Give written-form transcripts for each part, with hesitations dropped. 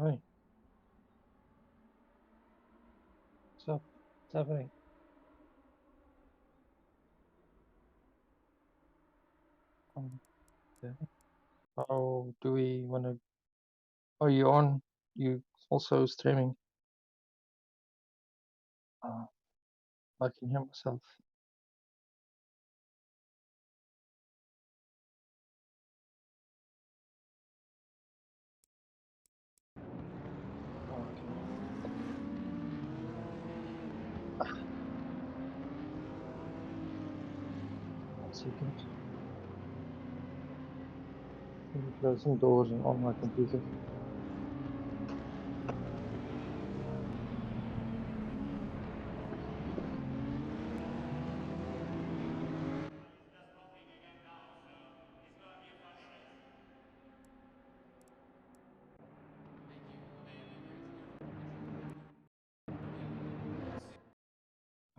Hi, what's up? What's happening? Okay. How do we want to? Are you on? You also streaming? Uh, I can hear myself. Okay. 1 second. Let me close some doors and on my computer.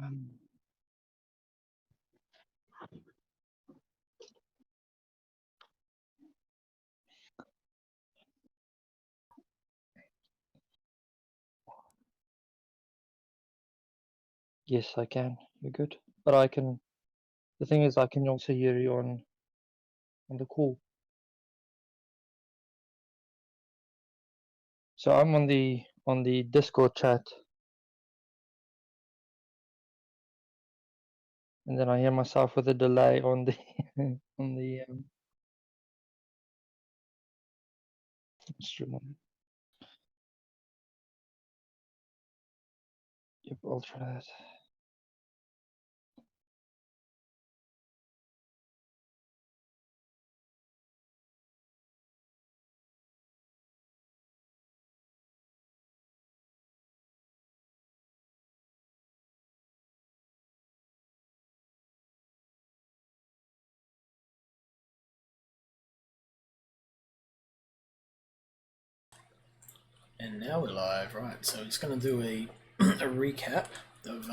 Um, yes, I can. You're good. But I can. The thing is, I can also hear you on the call. So I'm on the Discord chat, and then I hear myself with a delay on the on the instrument. Yep, I'll try that. And now we're live, right? So it's going to do a recap of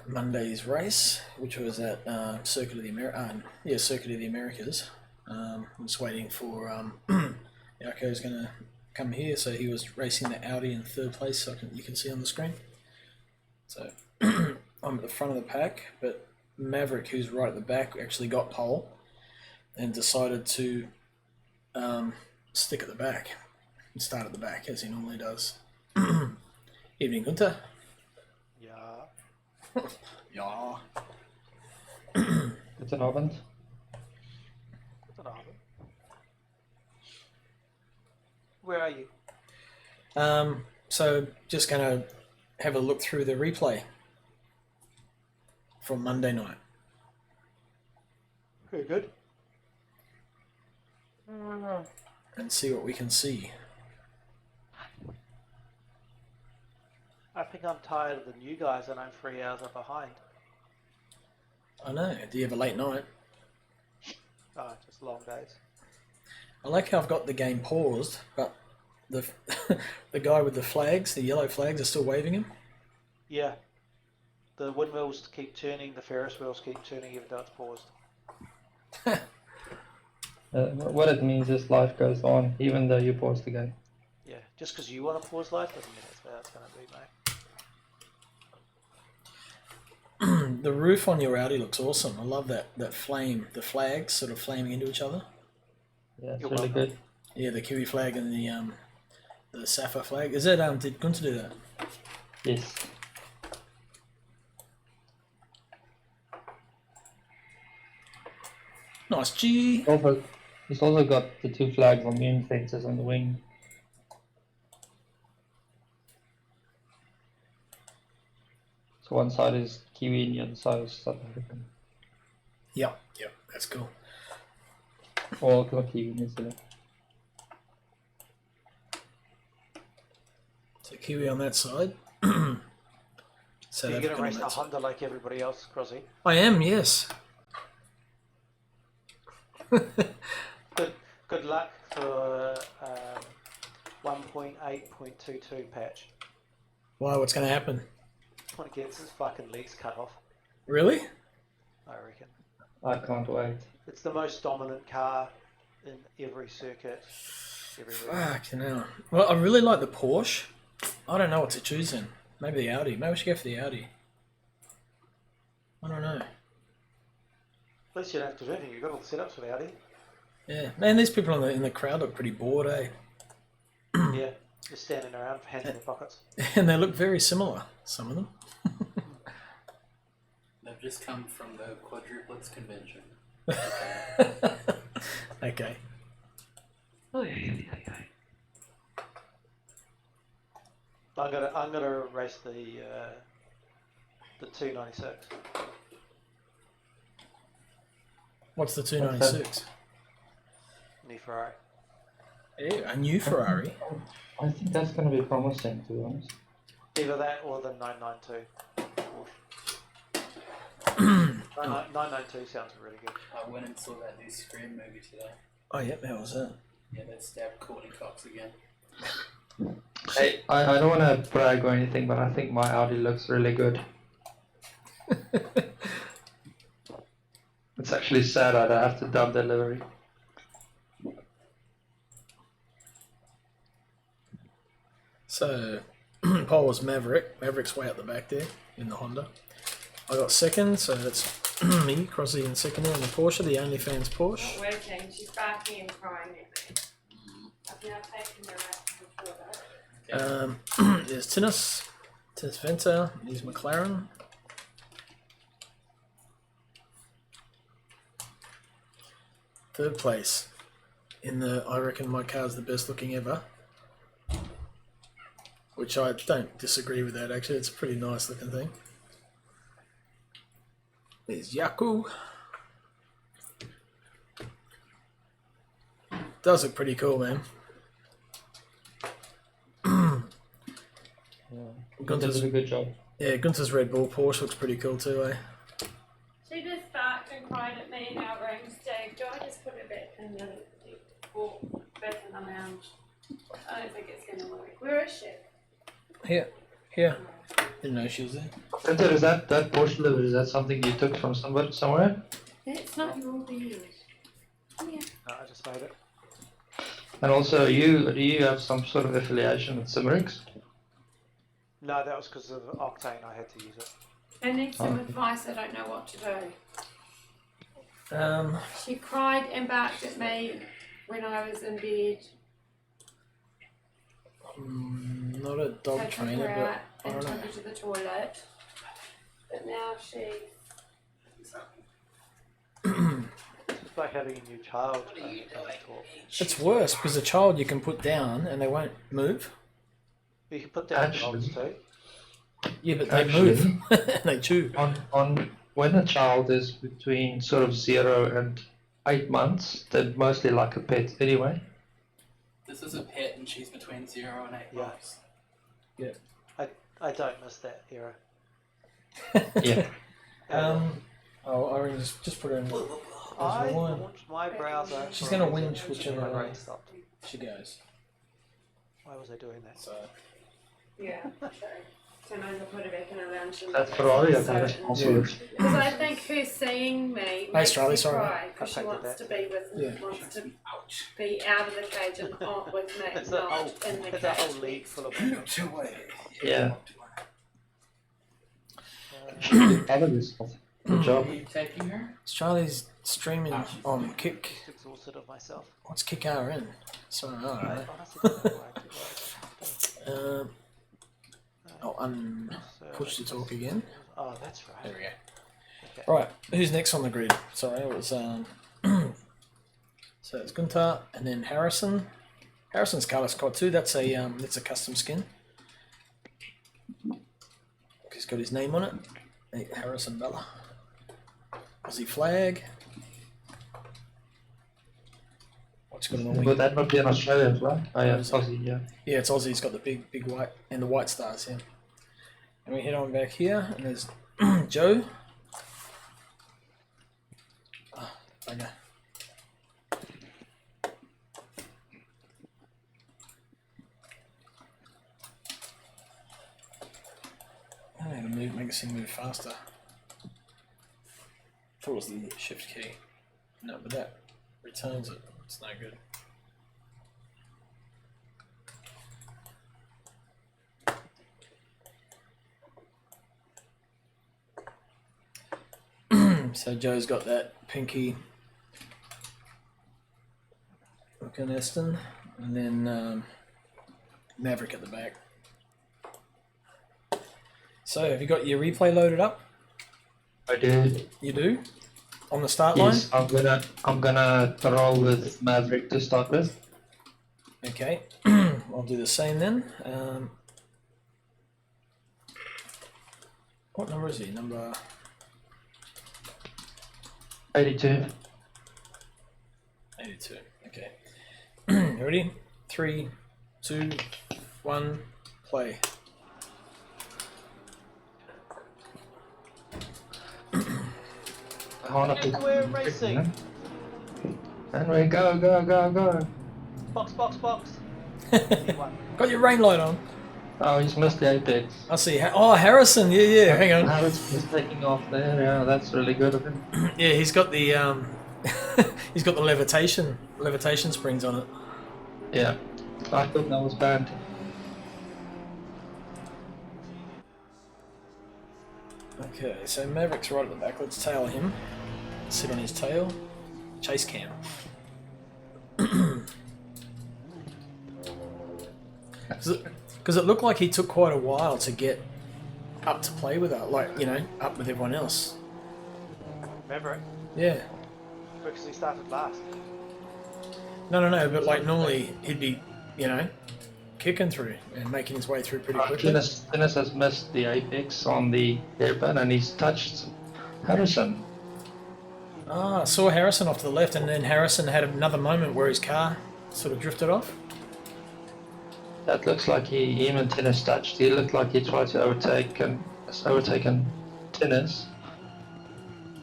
Monday's race, which was at Circuit of the Circuit of the Americas. I'm just waiting for Jaco's going to come here. So he was racing the Audi in third place. So you can see on the screen. So I'm at the front of the pack, but Maverick, who's right at the back, actually got pole and decided to stick at the back and start at the back as he normally does. Evening, Gunter. Ja, Ja. Guten Abend. guten Abend. Where are you? So just going to have a look through the replay from Monday night. Very good. And see what we can see. I think I'm tired of the new guys and I'm 3 hours behind. I know. Do you have a late night? Oh, just long days. I like how I've got the game paused, but the the guy with the flags, the yellow flags, are still waving him. Yeah, the windmills keep turning, the Ferris wheels keep turning even though it's paused. What it means is life goes on, even though you pause the game. Yeah, just because you want to pause life doesn't mean that's how it's going to be, mate. The roof on your Audi looks awesome. I love that flame, the flags sort of flaming into each other. Yeah, it's You're really welcome. good. Yeah, the Kiwi flag and the Sapphire flag. Is it did Gunter do that? Yes. Nice G. He's also got the two flags on the end fences on the wing. So one side is Kiwi and the other side is South African. Yep, that's cool. Or not Kiwi, New Zealand. So Kiwi on that side. So you're going to race the Honda like everybody else, Crosby? I am, yes. Good luck for 1.8.22 patch. Why? What's going to happen? When it gets his fucking legs cut off, Really? I reckon. I can't wait. It's the most dominant car in every circuit. everywhere. Fuck, you know. Well, I really like the Porsche. I don't know what to choose in. Maybe the Audi. Maybe we should go for the Audi. I don't know. At least you don't have to do anything. You've got all the setups for the Audi. Yeah, man, these people in the crowd look pretty bored, eh? Yeah, just standing around, hands in their pockets. And they look very similar, some of them. They've just come from the quadruplets convention. Okay. Oh, yeah. I'm gonna race the 296. What's the 296? New Ferrari. Yeah, a new Ferrari. I think that's going to be promising, to be honest. Either that or the 992. 992 sounds really good. I went and saw that new Scream movie today. Oh, yeah, how was that? Yeah, they stabbed Courtney Cox again. Hey, I don't want to brag or anything, but I think my Audi looks really good. It's actually sad I'd have to dub delivery. So, Paul was Maverick. Maverick's way out the back there in the Honda. I got second, so that's me, Crossy in second there in the Porsche, the OnlyFans Porsche. Not working. She's barking and crying at me. I've now taken her out before that. There's Tinnis Venter, there's McLaren. Third place in the, I reckon my car's the best looking ever. Which I don't disagree with that actually, it's a pretty nice looking thing. There's Yaku. Does look pretty cool, man. Gunther's did a good job. Yeah, Gunther's Red Bull Porsche looks pretty cool too, eh? She just barked and cried at me in our room. Steve, do I just put it back in the back in the lounge? I don't think it's gonna work. Where is she? Here. Didn't know she was there. Gunther, is that Porsche delivery, is that something you took from somewhere? It's not your beard. Yeah. No, I just made it. And also, do you have some sort of affiliation with Cimerix? No, that was because of Octane. I had to use it. I need some advice. I don't know what to do. She cried and barked at me when I was in bed. Not a dog So I took trainer, her but out I and don't know. took her to the toilet. But now she. It's like having a new child. Talk. It's worse because the child you can put down and they won't move. You can put down Actually- dogs too. Yeah, but they Actually- move and they chew. On when a child is between sort of 0 and 8 months, they're mostly like a pet anyway. This is a pet and she's between 0 and 8 Yeah. months. I don't miss that era. Yeah. Orange, just put her in. I one. launched my browser. She's for a gonna reason, whinge and whichever my way. brain stopped. She goes. Why was I doing that? So Yeah. So I might as well put her back in the lounge. That's Ferrari, I think that's also. Because I think her seeing me makes Charlie, her sorry. cry because she I wants that. to be with me, Yeah. wants to be out of the cage and on with me, It's a not whole, in the it's a whole cage. league full of women. Yeah. Out of this stuff. Good job. Are you taking her? Charlie's streaming on Kick. Just exhausted of myself. What's Kick RN? Sorry, I alright. honestly don't know why I did that. I'll push to talk again. Oh, that's right. There we go. Okay. Right, who's next on the grid? Sorry, it was so it's Gunther and then Harrison. Harrison's colour squad too. That's a custom skin. He's got his name on it. Hey, Harrison Bella. Aussie flag. What's got on the wing? Would that not be an Australian flag? Oh yeah, Is it's it? Aussie, yeah. Yeah, it's Aussie. It's got the big white and the white stars. Yeah. And we head on back here, and there's Joe. Oh, okay. I need to make this thing move faster. Thought it was the shift key. No, but that returns it. It's no good. So Joe's got that pinky looking Eston, and then Maverick at the back. So have you got your replay loaded up? I do. You do? On the start line? Yes, I'm gonna roll with Maverick to start with. Okay, I'll do the same then. What number is he? Number 82. 82. Okay. Ready? 3, 2, 1, play. And we're racing. And we go. Box. Got your rain light on. Oh, he's missed the apex. I see. Oh, Harrison. Yeah. Hang on. Harrison's taking off there. Yeah, that's really good of him. Yeah, he's got the he's got the levitation springs on it. Yeah, I thought that was banned. Okay, so Maverick's right at the back. Let's tail him. Sit on his tail. Chase cam. Because it looked like he took quite a while to get up to play with her, like, you know, up with everyone else. Remember it? Yeah. Because he started last. No, but like normally he'd be, you know, kicking through and making his way through pretty quickly. Dennis has missed the apex on the hairpin and he's touched Harrison. Ah, I saw Harrison off to the left, and then Harrison had another moment where his car sort of drifted off. That looks like him and Tennis touched. He looked like he tried to overtaken Tennis.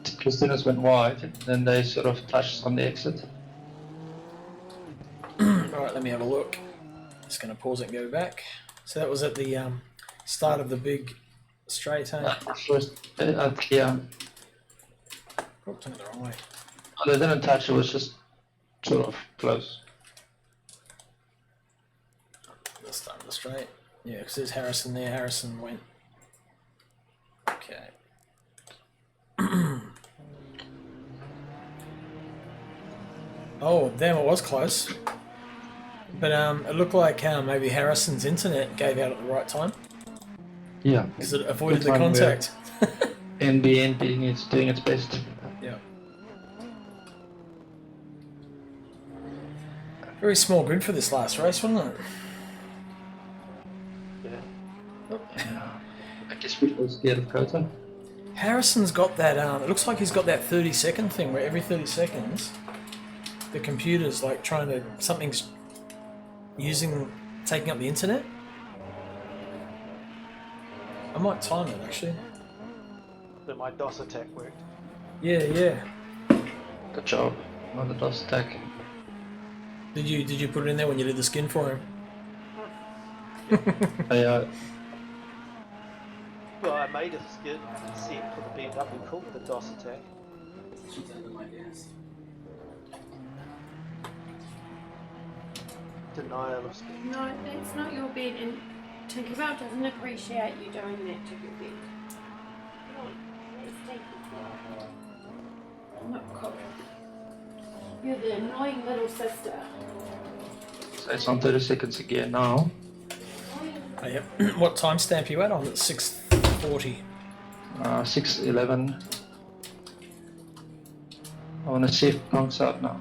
Because Tennis went wide, and then they sort of touched on the exit. Alright, let me have a look. Just going to pause it and go back. So that was at the start of the big straight, hey? First, yeah. Oh, turned it the wrong way. Oh, they didn't touch, it was just sort of close. The start of the straight. Yeah, because there's Harrison there. Harrison went. Okay. Oh, damn, it was close. But it looked like maybe Harrison's internet gave out at the right time. Yeah. Because it avoided Good the time contact. NBN it's doing its best. Yeah. Very small grid for this last race, wasn't it? Yeah. I guess we were scared of COTA. Harrison's got that, it looks like he's got that 30-second thing where every 30 seconds the computer's like trying to, something's taking up the internet. I might time it actually. But my DOS attack worked. Yeah. Good job on the DOS attack. Did you put it in there when you did the skin for him? Well, I made a skit set for the BMW called the DOS attack. She's under my desk. Denial of speed. No, that's not your bed, and Tinkerbell doesn't appreciate you doing that to your bed. No, it's taken. Not cool. You're the annoying little sister. So it's on 30 seconds again now. Oh, yeah. What timestamp are you at on? It's 6:40. 6:11. I want to see if it comes out now.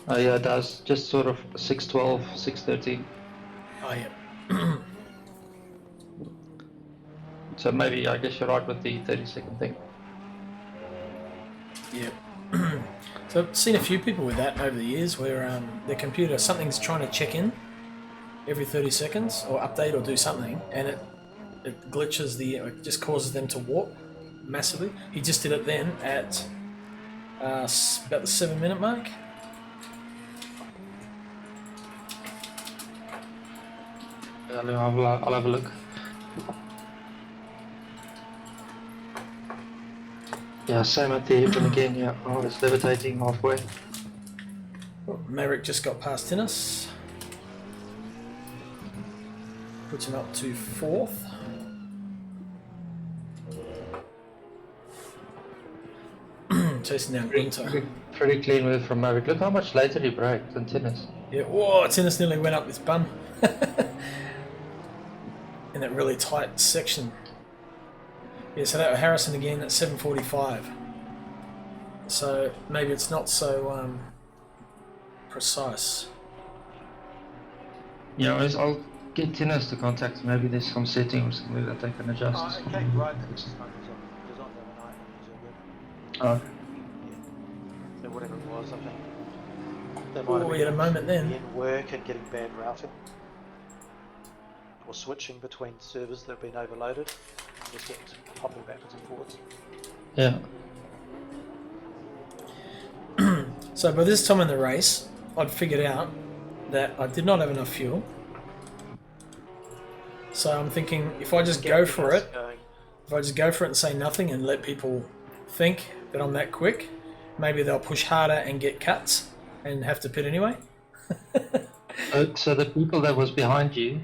Oh yeah, it does. Just sort of 6:12, 6:13. Oh yeah. So maybe I guess you're right with the 30-second thing. Yeah. So I've seen a few people with that over the years where their computer, something's trying to check in every 30 seconds or update or do something, and it glitches it just causes them to warp massively. He just did it then at about the 7-minute mark. I'll have a look. Yeah, same at the apron again, yeah. Oh, it's levitating halfway. Oh, Maverick just got past Tennis. Puts him up to 4th. chasing down Pretty, Gunter. pretty clean move from Maverick. Look how much later he braked than Tennis. Yeah, whoa, Tennis nearly went up his bum. In that really tight section. Yeah, so that Harrison again at 7:45. So maybe it's not so precise. Yeah, I'll get Tennis to contact. Maybe there's some setting or something that they can adjust. Okay, right. He's on the other night. He's all good. Oh, So whatever it was, I think. They might Oh, have we been had a moment then. in work and getting bad routing. Or switching between servers that have been overloaded. Just getting hopping backwards and forwards. yeah. So by this time in the race, I'd figured out that I did not have enough fuel. So I'm thinking, if I just go for it, and say nothing and let people think that I'm that quick, maybe they'll push harder and get cuts and have to pit anyway. So the people that was behind you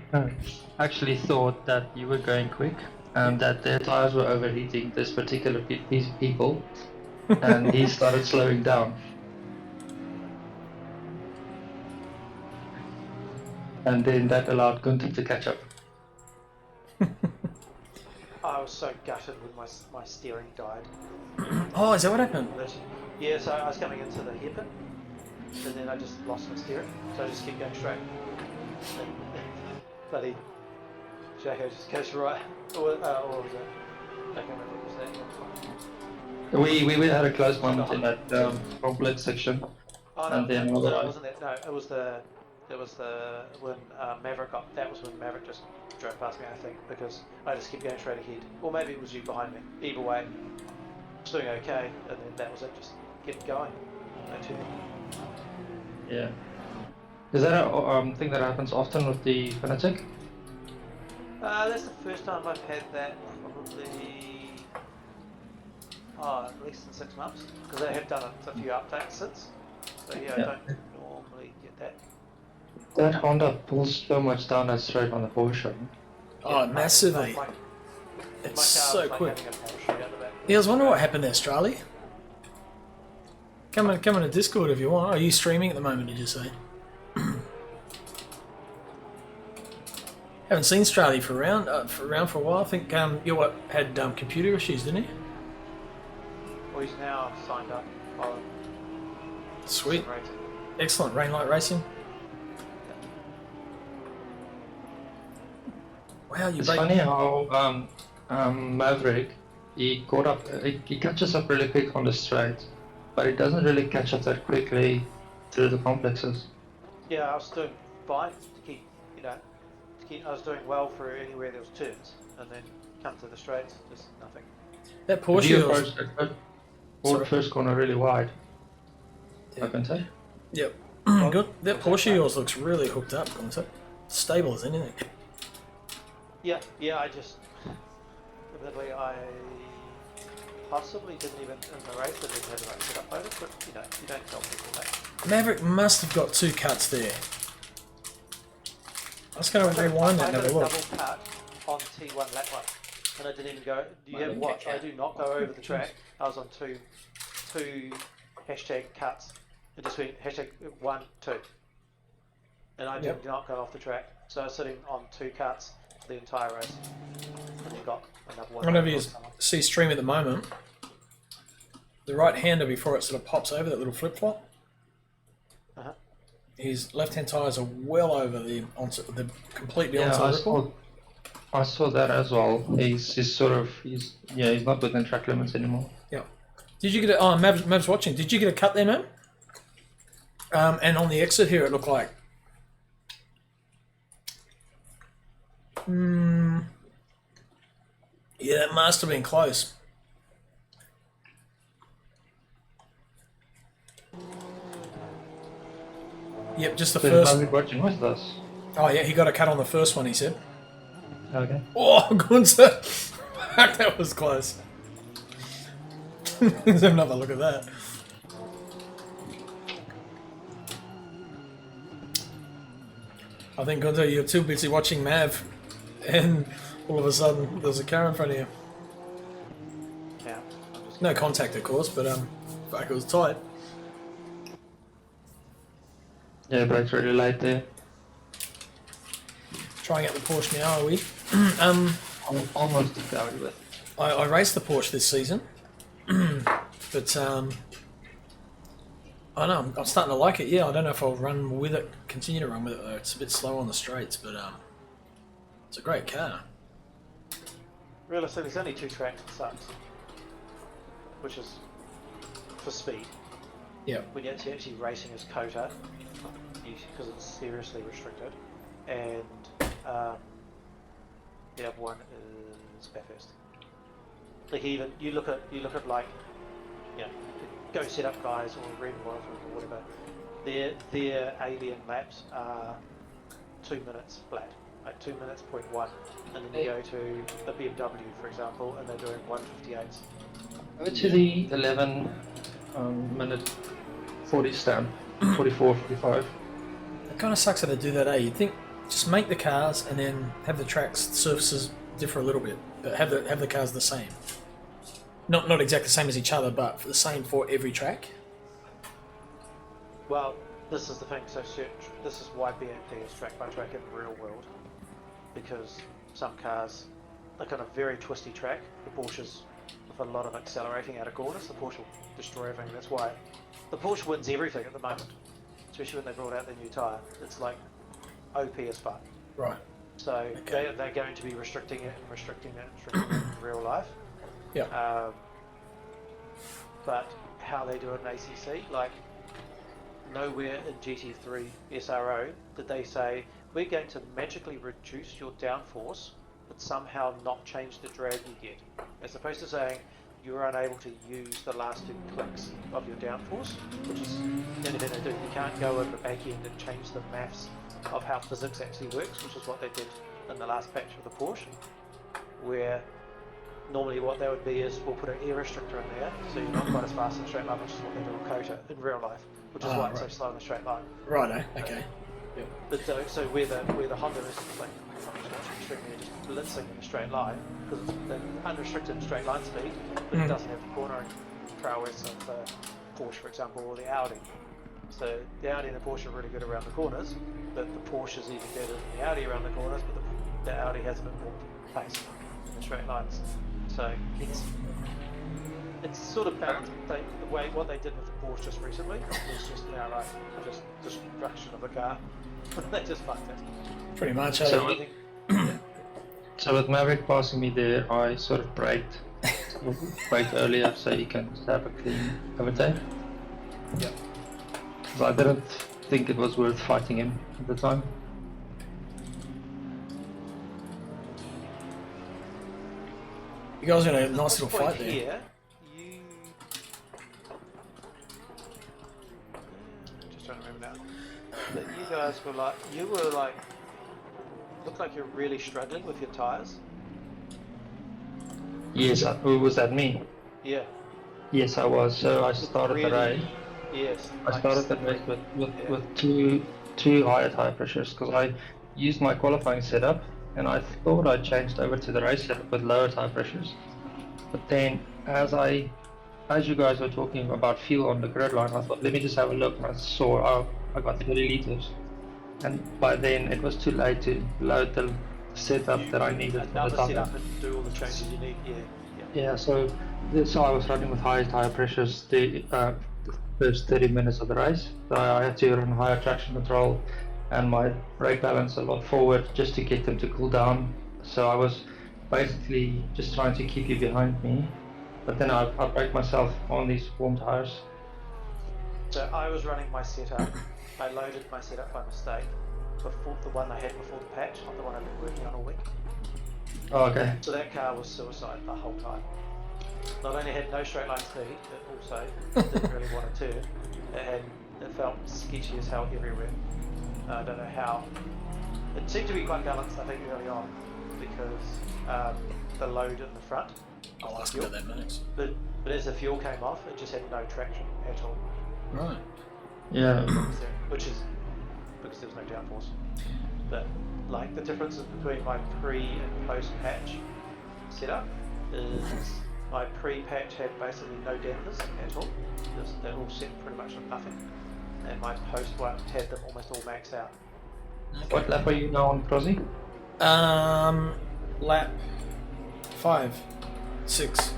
actually thought that you were going quick and that their tires were overheating, this particular piece of people, and he started slowing down. And then that allowed Gunther to catch up. I was so gutted when my steering died. Oh, is that what happened? Yeah, so I was coming into the hairpin, and then I just lost my steering, so I just kept going straight. And bloody Jacko just goes right. Or was it? I can't remember what was that. We had a close moment in that complex section. Oh no, And then no, otherwise- it wasn't that. No, it was the when Maverick got. That was when Maverick just drove past me, I think, because I just kept going straight ahead. Or maybe it was you behind me. Either way, I was doing okay, and then that was it. Just kept going. No turning. Yeah. Is that a thing that happens often with the Fanatic? That's the first time I've had that. Probably less than 6 months, because they have done a few updates since. So yeah, I don't normally get that. That Honda pulls so much down that straight on the Porsche. Oh, massively. My It's car so was like quick. having a Porsche out the back. Yeah, I was wondering what happened there, Strali. Come in to Discord if you want. Are you streaming at the moment, did you say? Haven't seen Strali for a while. I think you had computer issues, didn't you? Well, he's now signed up. Oh, Sweet. great. Excellent. Rainlight Racing. Wow, you It's break. funny how Maverick, he caught up, he catches up really quick on the straight, but he doesn't really catch up that quickly through the complexes. Yeah, I was doing fine to keep, I was doing well for anywhere there was turns, and then come to the straights, just nothing. That If Porsche. you was- approach that Sorry. first corner really wide, Yeah. I can say. Yep. Good. That Porsche of yours looks really hooked up, Gunter. Stable as anything. Yeah, I just, admittedly, I possibly didn't even, in the race, I didn't have the right setup over, but, you don't tell people that. Maverick must have got 2 cuts there. I was going to rewind that and have a look. I got a double cut on T1 lap 1, and I didn't even go, you haven't watched, I do not go over the track, I was on two hashtag cuts, it just went hashtag 1, 2, and I did not go off the track, so I was sitting on 2 cuts the entire race, and then got another one. I don't know if you see stream at the moment. The right hander before it sort of pops over that little flip flop. Uh-huh. His left hand tires are well over the completely Yeah, onto the ripple. I saw that as well. He's not within track limits anymore. Yeah. Did you get a? Oh, Mav's watching. Did you get a cut there, man? And on the exit here, it looked like. Yeah, that must have been close. Yep, just the So first. Maverick watching with us. Oh yeah, he got a cut on the first one. He said. Okay. Oh, Gunter! Fuck, that was close. Let's have another look at that. I think, Gunter, you're too busy watching Mav, and all of a sudden there's a car in front of you. Yeah, I'm just No contact, of course, but Fuck, it was tight. Yeah, brakes really late there. Trying out the Porsche now, are we? Almost took Audi with. I raced the Porsche this season, but I know I'm starting to like it. Yeah, I don't know if I'll run with it, continue to run with it though. It's a bit slow on the straights, but it's a great car. Realistically, there's only 2 tracks it sucks, which is for speed. Yeah. When you're actually racing as COTA, because it's seriously restricted, and the other one is Bathurst. Like even you look at like, you know, go set up guys or Red Wolf or whatever. Their alien laps are 2 minutes flat, like 2 minutes .1, and then you go to the BMW for example, and they're doing 158s. Go to the 11 minute 40 stamp, 44, 45. It kind of sucks that they do that, eh? You'd think just make the cars and then have the tracks, surfaces differ a little bit, but have the cars the same. Not exactly the same as each other, but the same for every track. Well, this is the thing. So this is why BAP is track by track in the real world, because some cars, like on a very twisty track, the Porsches with a lot of accelerating out of corners, the Porsche will destroy everything. That's why the Porsche wins everything at the moment, especially when they brought out their new tyre. It's like OP as fuck. Right. So Okay. they're going to be restricting it in real life. Yeah. But how they do it in ACC, like nowhere in GT3 SRO did they say we're going to magically reduce your downforce but somehow not change the drag you get, as opposed to saying you're unable to use the last 2 clicks of your downforce, which is the only thing they do. You can't go over the back end and change the maths of how physics actually works, which is what they did in the last patch of the Porsche, where normally what that would be is we'll put an air restrictor in there so you're not quite as fast in a straight line, which is what they do on COTA in real life, which is why it's so slow in a straight line. Righto. Okay. Yep. But so where the Honda is like extremely just blitzing in a straight line, because it's the unrestricted straight line speed, but it doesn't have the cornering prowess of the Porsche, for example, or the Audi. So the Audi and the Porsche are really good around the corners, but the Porsche is even better than the Audi around the corners, but the Audi has a bit more pace in the straight lines. So it's sort of balanced. What they did with the Porsche just recently was just outright just destruction of the car. They just fucked it. Pretty much. So with Maverick passing me there, I sort of braked earlier so he can just have a clean overtake. Yep. So I didn't think it was worth fighting him at the time. You guys are in a nice At little this point fight there. here, just trying to remember now. But you guys were like, looked like you're really struggling with your tyres. Yes, was that me? Yeah. Yes, I was. So I started the race. Yes. I started the race with two higher tire pressures because I used my qualifying setup and I thought I changed over to the race setup with lower tire pressures. But then as you guys were talking about fuel on the grid line, I thought let me just have a look, and I saw I got 30 liters, and by then it was too late to load the setup that I needed for the Another tire. setup and do all the changes you need. Yeah, so I was running with high tire pressures the first 30 minutes of the race. So I had to run higher traction control and my brake balance a lot forward just to get them to cool down. So I was basically just trying to keep you behind me, but then I braked myself on these warm tires. So I was running my setup. I loaded my setup by mistake before the one I had before the patch, not the one I've been working on all week. Oh, okay. So that car was suicide the whole time. Not only had no straight line speed, it also didn't really want to turn. It felt sketchy as hell everywhere. I don't know how. It seemed to be quite balanced, I think, early on, because the load in the front. I'll ask about that next. But as the fuel came off, it just had no traction at all. Right. Yeah. Which is because there was no downforce. But like the differences between my pre and post patch setup is My pre-patch had basically no dampers at all. They're all set pretty much on nothing. And my post one had them almost all maxed out. What lap are you now on, Crosby? Lap 5, 6.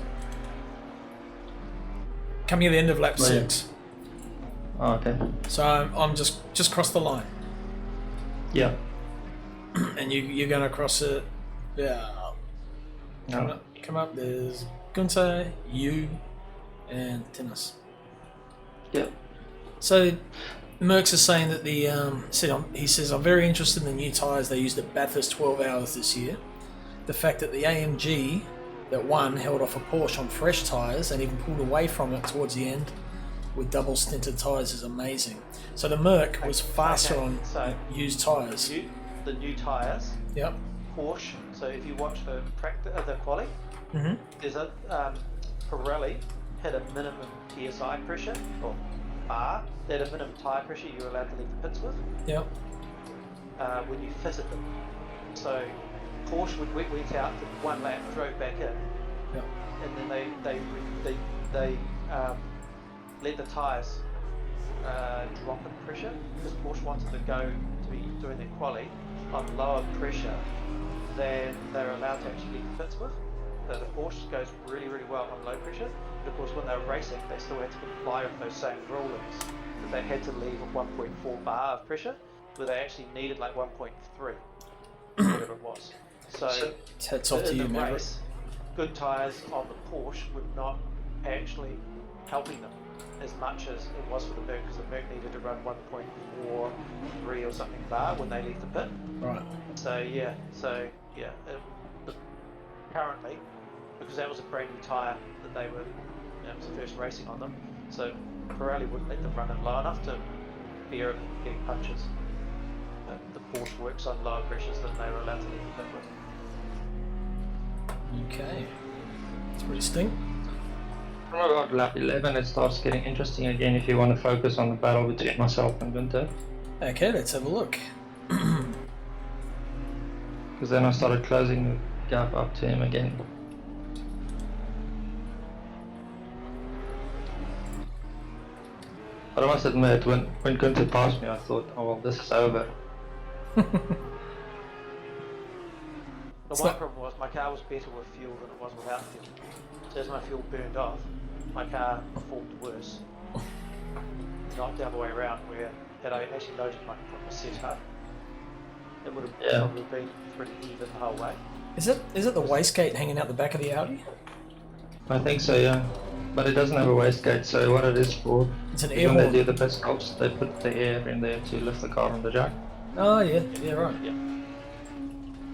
Coming at the end of lap 6. Oh, okay. So I'm just crossed the line. Yeah. And you're gonna cross it. Yeah. No. Come up. There's Gunther, you, and Tinnis. Yeah. So Merckx is saying that he says I'm very interested in the new tyres they used at Bathurst 12 hours this year. The fact that the AMG that won held off a Porsche on fresh tyres and even pulled away from it towards the end with double stinted tyres is amazing. So the Merc was faster on used tyres. The new tyres. Yep. Porsche. So if you watch the quali, there's a Pirelli had a minimum TSI pressure or bar. They had a minimum tyre pressure you were allowed to leave the pits with. Yep. When you fitted them. So Porsche went out, did one lap, drove back in, and then they let the tyres drop in pressure because Porsche wanted to be doing their quali on lower pressure than they're allowed to actually leave the pits with. So the Porsche goes really, really well on low pressure, but of course when they were racing they still had to comply with those same rulings that they had to leave a 1.4 bar of pressure, where they actually needed like 1.3, whatever it was. So hats off to you, Maverick. Race, good tyres on the Porsche were not actually helping them as much as it was for the Merc, because the Merc needed to run 1.43 or something bar when they leave the pit. Right. Currently, because that was a brand new tyre that they were, it was the first racing on them, so Pirelli wouldn't let them run it low enough to fear of getting punches. The Porsche works on lower pressures than they were allowed to leave the pit with. Okay. That's pretty stink. From about lap 11 it starts getting interesting again if you want to focus on the battle between myself and Gunther. Okay, let's have a look. Because then I started closing the gap up to him again. But I must admit, when Gunther passed me I thought, oh well, this is over. The one problem was my car was better with fuel than it was without fuel. So as my fuel burned off, my car performed worse. Not the other way around, where had I actually loaded my proper setup, it would have probably been pretty even the whole way. Is it the wastegate hanging out the back of the Audi? I think so, yeah. But it doesn't have a wastegate, so what it is for It's an is air when they horn. do the pit stops, they put the air in there to lift the car on the jack. Oh yeah, right. Yeah.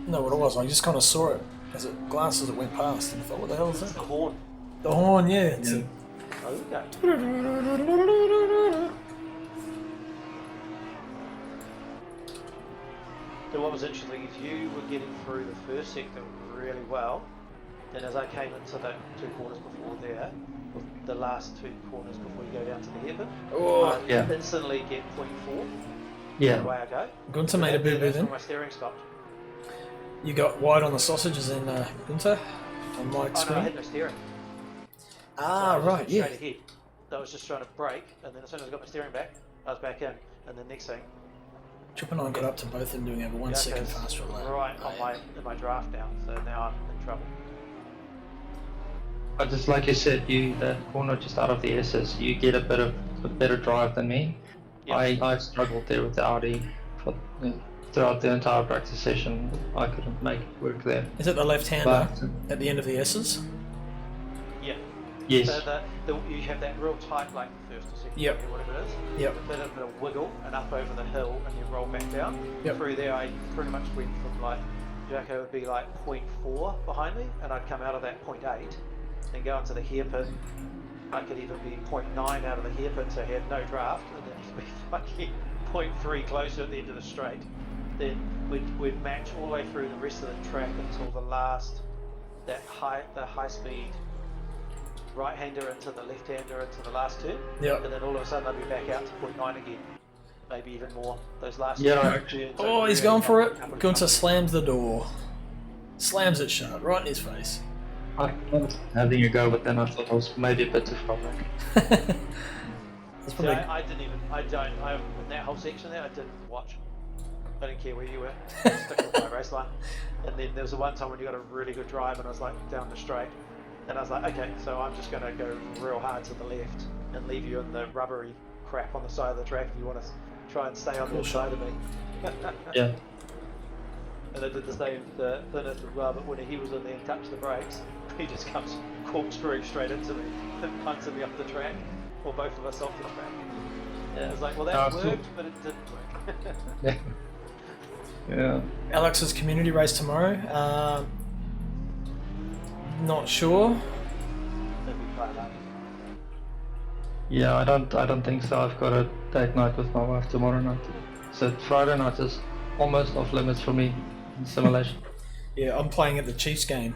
No, what it was, I just kind of saw it as it glanced as it went past, and I thought, what the hell is The that? horn. The horn, yeah. It's Yeah. Okay. So what was interesting is you were getting through the first sector really well, and as I came into the two corners before there, the last two corners before you go down to the hairpin, I instantly get 0.4. Yeah. The way I go. Gunther made a boo-boo That's then. when my steering stopped. You got wide on the sausages in Gunther on my Oh no, I screen. had no steering. Ah, So I was right, yeah. Straight ahead. So I was just trying to brake, and then as soon as I got my steering back, I was back in, and then next thing, Trip and I got up to both of them doing over 1 second Jacko's faster lap. right on in my draft now, so now I'm in trouble. But just like you said, that corner just out of the S's, you get a better drive than me. Yep. I struggled there with the Audi throughout the entire practice session. I couldn't make it work there. Is it the left-hander But at the end of the S's? Yeah. yes, So you have that real tight, like first or second, Yep. gear, whatever it is. Yep. A bit of a wiggle and up over the hill, and you roll back down. Yep. Through there, I pretty much went from like Jacko would be like 0.4 behind me, and I'd come out of that 0.8, then go into the hairpin. I could even be 0.9 out of the hairpin, so I had no draft, and then be fucking 0.3 closer at the end of the straight. Then we'd match all the way through the rest of the track until the last, the high speed right-hander into the left-hander into the last turn. Yep. And then all of a sudden I'd be back out to 0.9 again. Maybe even more. Those last Yeah, two actually. turns, Oh, I'd he's really going for up it. and Gunther up. slams the door. Slams it shut, right in his face. I was having a go, but then I thought I was maybe a bit too far back. That's See, probably I didn't even. In that whole section there, I didn't watch. I didn't care where you were. I was sticking with my race line. And then there was the one time when you got a really good drive, and I was like down the straight, and I was like, okay, so I'm just gonna go real hard to the left and leave you in the rubbery crap on the side of the track if you want to try and stay on the side of me. Yeah. And I did the same to Thinners as well, but when he was in there and touched the brakes, he just comes corkscrewing straight into me and punches me off the track, or both of us off the track. Yeah. I was like, well, that worked, but it didn't work. Yeah. Yeah. Alex's community race tomorrow. Not sure. That'd be quite hard. Yeah, I don't think so. I've got a date night with my wife tomorrow night. So Friday night is almost off limits for me in simulation. Yeah, I'm playing at the Chiefs game.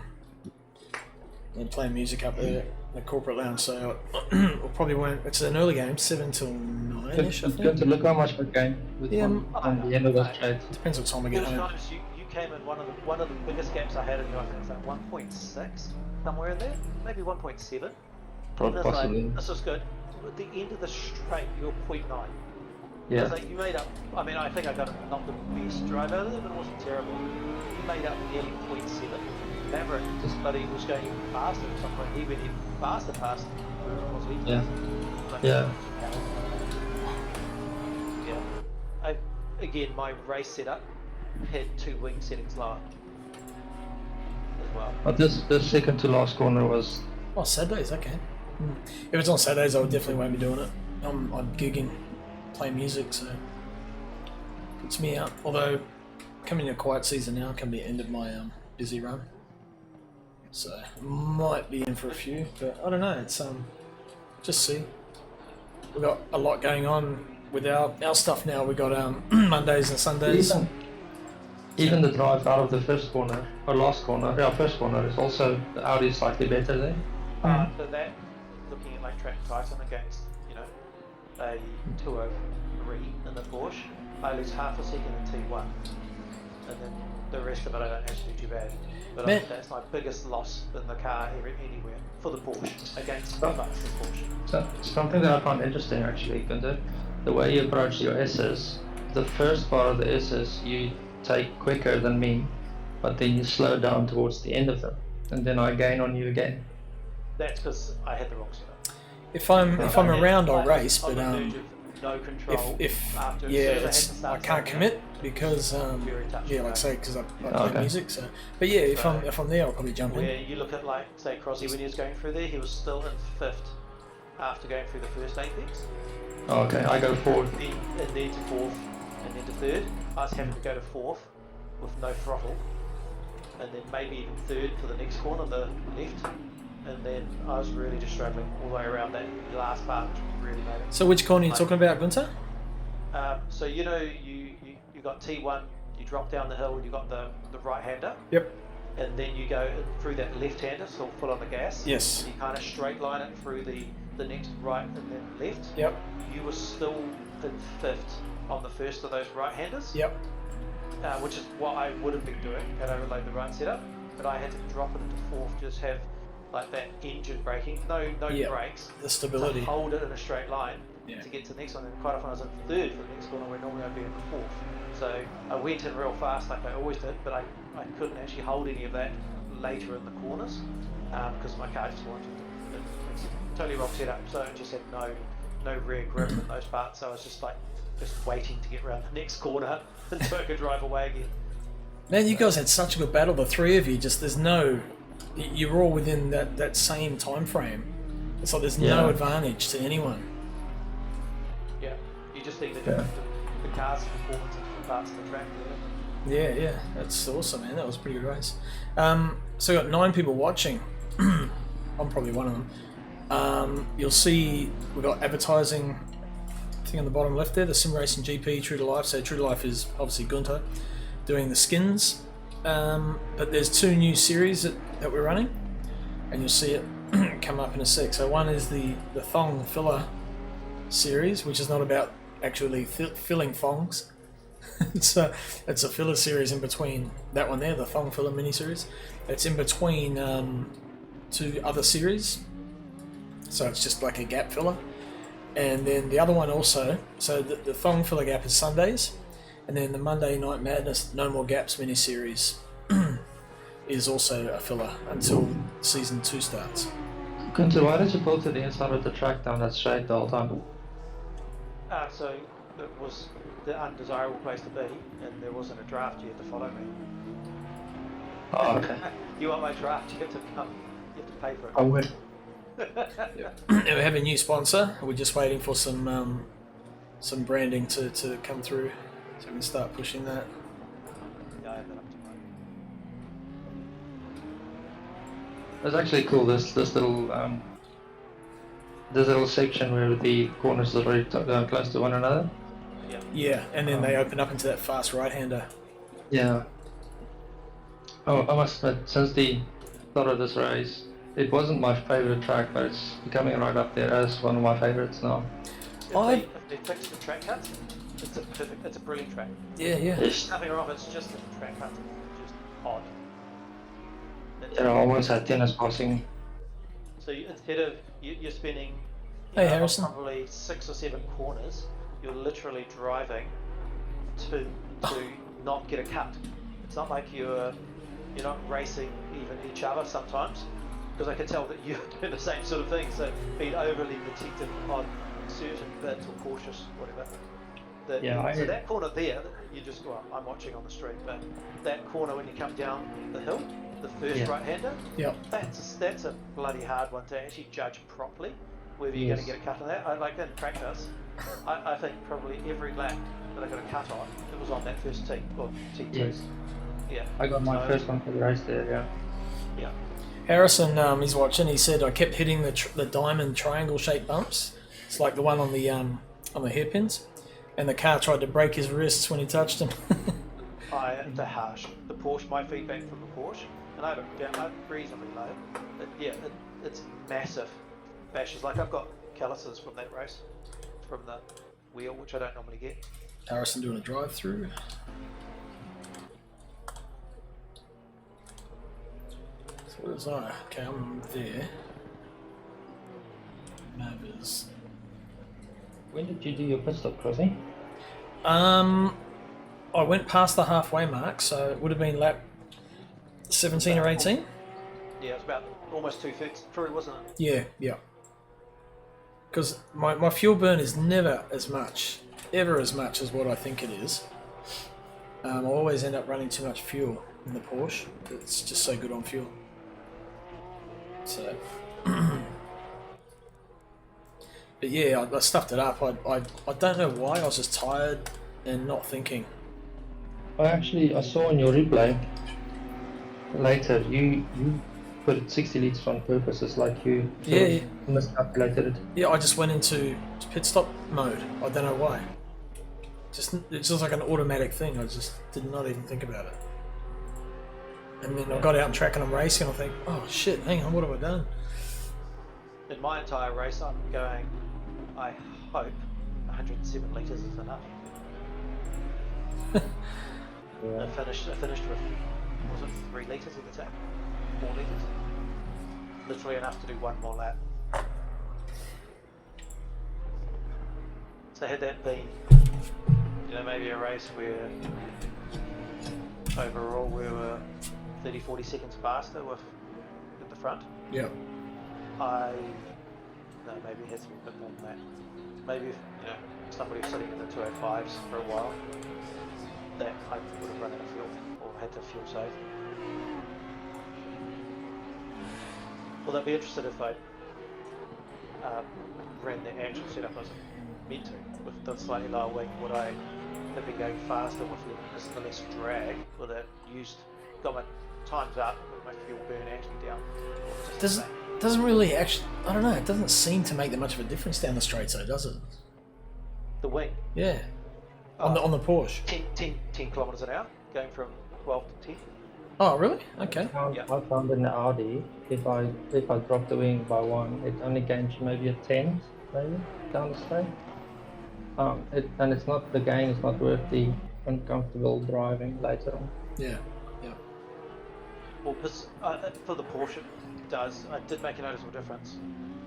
I'm playing music up there in the corporate lounge, so we'll probably won't. It's an early game, 7 till 9ish, I It's good think. to look how much we gain with Yeah, on the end of those trades. Depends what time we There get was home. times you came in one of the biggest gaps I had in you. I think it was like 1.6 somewhere in there, maybe 1.7. Probably possibly. Like, this was good. At the end of the straight, you were 0.9. Yeah. It's like you made up. I mean, I think I got not the best drive out of it, but it wasn't terrible. You made up nearly 0.7. Maverick just bloody was going even faster at some point. He went even faster past whoever it was he Yeah. passed. Like, Yeah. Yeah. Again, my race setup had 2 wing settings lower as well. But this second to last corner was Oh, Saturdays, okay. If it's on Saturdays, I would definitely won't be doing it. I'm gigging, playing music, so puts me out. Although coming to a quiet season now, can be the end of my busy run, so might be in for a few. But I don't know. It's just see. We've got a lot going on with our stuff now. We've got Mondays and Sundays. even the drive out of the first corner or last corner. Yeah, first corner is also the Audi is slightly better there. So that, looking at like track Titan against, a 203 in the Porsche, I lose half a second in T1, and then the rest of it I don't actually do too bad. But Man. that's my biggest loss in the car anywhere for the Porsche against the Porsche. So something that I found interesting actually, Gunther, the way you approach your S's, the first part of the S's you take quicker than me, but then you slow down towards the end of them, and then I gain on you again. That's because I had the wrong setup. If I'm around, I'll Like, race. on But the verge of no control if after, yeah, as soon as I hit the can't start commit because Very touchy, yeah, like I right? say, because I play Okay. music. So, but yeah, if So- I'm there, I'll probably jump Where in. you look at like say Crossy when he was going through there, he was still in 5th after going through the first apex. Oh, okay, I go forward. And then to 4th, and then to 3rd. I was having to go to 4th with no throttle, and then maybe even 3rd for the next corner, the left. And then I was really just struggling all the way around that last part, which really made it. So which corner are you Like- talking about, Gunther? So you got T1, you drop down the hill, you got the right hander, Yep. and then you go through that left hander, so full on the gas. Yes. You kind of straight line it through the next right and then left. Yep. You were still in 5th on the first of those right handers. Yep. Which is what I would have been doing had I relayed the right setup, but I had to drop it into 4th, just have like that engine braking, no Yeah. brakes, The to stability. hold it in a straight line Yeah. to get to the next one. And quite often I was in 3rd for the next corner where normally I'd be in 4th. So I went in real fast like I always did, but I couldn't actually hold any of that later in the corners because my car just wanted it. It's a totally wrong setup, so it just had no rear grip in those parts. So I was just waiting to get around the next corner until I could drive away again. Man, you guys had such a good battle. The three of you, just there's no, you're all within that same time frame. It's like there's no Yeah. advantage to anyone. Yeah, you just think that Yeah. the car's performance in different parts of the track. Really. Yeah, that's awesome, man. That was a pretty good race. So we got 9 people watching. I'm probably one of them. You'll see we've got advertising thing on the bottom left there, the Sim Racing GP True to Life. So True to Life is obviously Gunther doing the skins. But there's 2 new series that we're running, and you'll see it come up in a sec. So one is the Thong Filler series, which is not about actually filling thongs. it's a filler series in between that one there, the Thong Filler mini series. It's in between two other series, so it's just like a gap filler. And then the other one also, so the Thong filler gap is Sundays, and then the Monday Night Madness No More Gaps miniseries is also a filler until season 2 starts. Gunther, why did you pull to the inside of the track down that straight the whole time? So it was the undesirable place to be, and there wasn't a draft. You had to follow me. Oh, okay. You want my draft? You have to come. You have to pay for it. I would. We have a new sponsor. We're just waiting for some branding to come through, so we can start pushing that. Yeah, I have that up to mine. It's actually cool. This little section where the corners are very close to one another. Yeah. Yeah, and then they open up into that fast right-hander. Yeah. Oh, I must admit, since the start of this race, it wasn't my favourite track, but it's becoming right up there as one of my favourites now. If they fix the track cuts, it's a brilliant track. Yeah. There's nothing wrong. It's just the track cuts, just odd. I almost had tennis passing. So instead of you're spending, Hey, Harrison. probably 6 or 7 corners, you're literally driving to not get a cut. It's not like you're not racing even each other sometimes, because I can tell that you're doing the same sort of thing. So being overly protective on certain bits or cautious, whatever. So that corner there, you just go. I'm watching on the street, but that corner when you come down the hill, the first right-hander, that's a bloody hard one to actually judge properly whether you're going to get a cut on that. Like in practice, I think probably every lap that I got a cut on, it was on that first tee or T2. Yes. Yeah. I got my first one for the race there. Yeah. Yeah. Harrison, he's watching. He said I kept hitting the diamond triangle-shaped bumps. It's like the one on the hairpins, and the car tried to break his wrists when he touched them. They're harsh. The Porsche, my feedback from the Porsche, and I look down, I'm reasonably low. It's massive bashes. Like I've got calluses from that race, from the wheel, which I don't normally get. Harrison doing a drive-through. So what is I? Okay, I'm there. Map is. When did you do your pit stop, Crosby? I went past the halfway mark, so it would have been lap 17 or 18. Yeah, it was about almost 2/3 through, wasn't it? Yeah. Because my fuel burn is never ever as much as what I think it is. I always end up running too much fuel in the Porsche. It's just so good on fuel. So, but yeah, I stuffed it up. I don't know why. I was just tired and not thinking. I saw on your replay later you put 60 litres on purpose. It's like you miscalculated it. Yeah, I just went into pit stop mode. I don't know why. It's just like an automatic thing. I just did not even think about it. And then I got out on track and I'm racing. I think, oh shit, hang on, what have I done? In my entire race, I'm going. I hope 107 litres is enough. I finished with, was it 3 litres of the tank? 4 litres? Literally enough to do one more lap. So had that been, maybe a race where overall we were 30-40 seconds faster at the front. Yeah. Maybe it has to be a bit more than that. Maybe if, somebody was sitting in the 205s for a while, that I would have run out of fuel or had to fuel save. Well, I'd be interested if I ran the actual setup as I meant to, with the slightly lower wing. Would I have been going faster with the less drag? Would that got my times up, but my fuel burn actually down? Doesn't really actually. I don't know. It doesn't seem to make that much of a difference down the straight, though, does it? The wing. Yeah. On the Porsche. 10 kilometers an hour, going from 12 to 10. Oh, really? Okay. I found in the Audi, if I drop the wing by 1, it only gains you maybe a 10, maybe down the straight. And it's not, the gain is not worth the uncomfortable driving later on. Yeah. Well, for the Porsche, does. I did make a noticeable difference.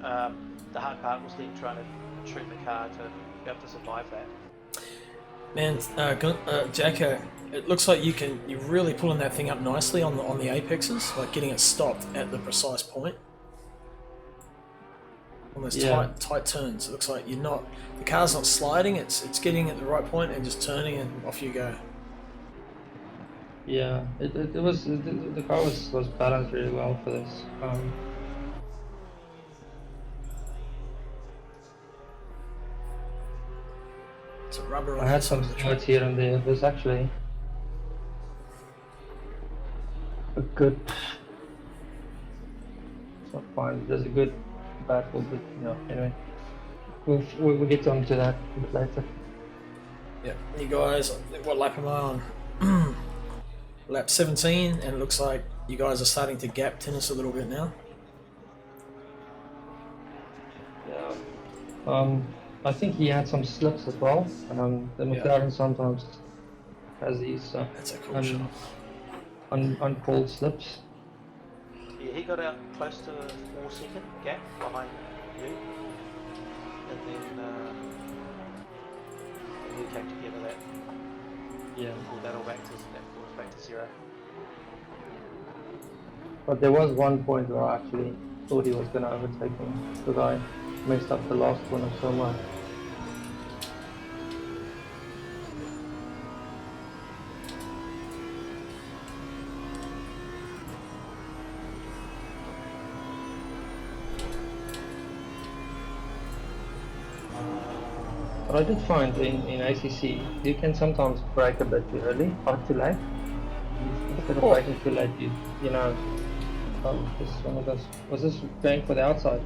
The hard part was then trying to trim the car to be able to survive that. Man, Jacko, it looks like you're really pulling that thing up nicely on the apexes, like getting it stopped at the precise point. On those tight turns, it looks like the car's not sliding, it's getting at the right point and just turning and off you go. Yeah, the car was balanced really well for this. It's a rubber. I had some slides here and there. There's actually a good. It's not fine. There's a good battle, but anyway, we'll get onto that a bit later. Yeah, you guys, what lap am I on? Lap 17, and it looks like you guys are starting to gap Tennis a little bit now. Yeah. I think he had some slips as well. The McLaren sometimes has these That's a cool shot. uncalled slips. Yeah, he got out close to a 4-second gap behind you, and then we came together that. Yeah. Pulled that all back to back to 0. But there was one point where I actually thought he was going to overtake me because I messed up the last corner so much. But I did find in ACC, you can sometimes brake a bit too early or too late. Instead of braking too late, this one of those. Was this going for the outside?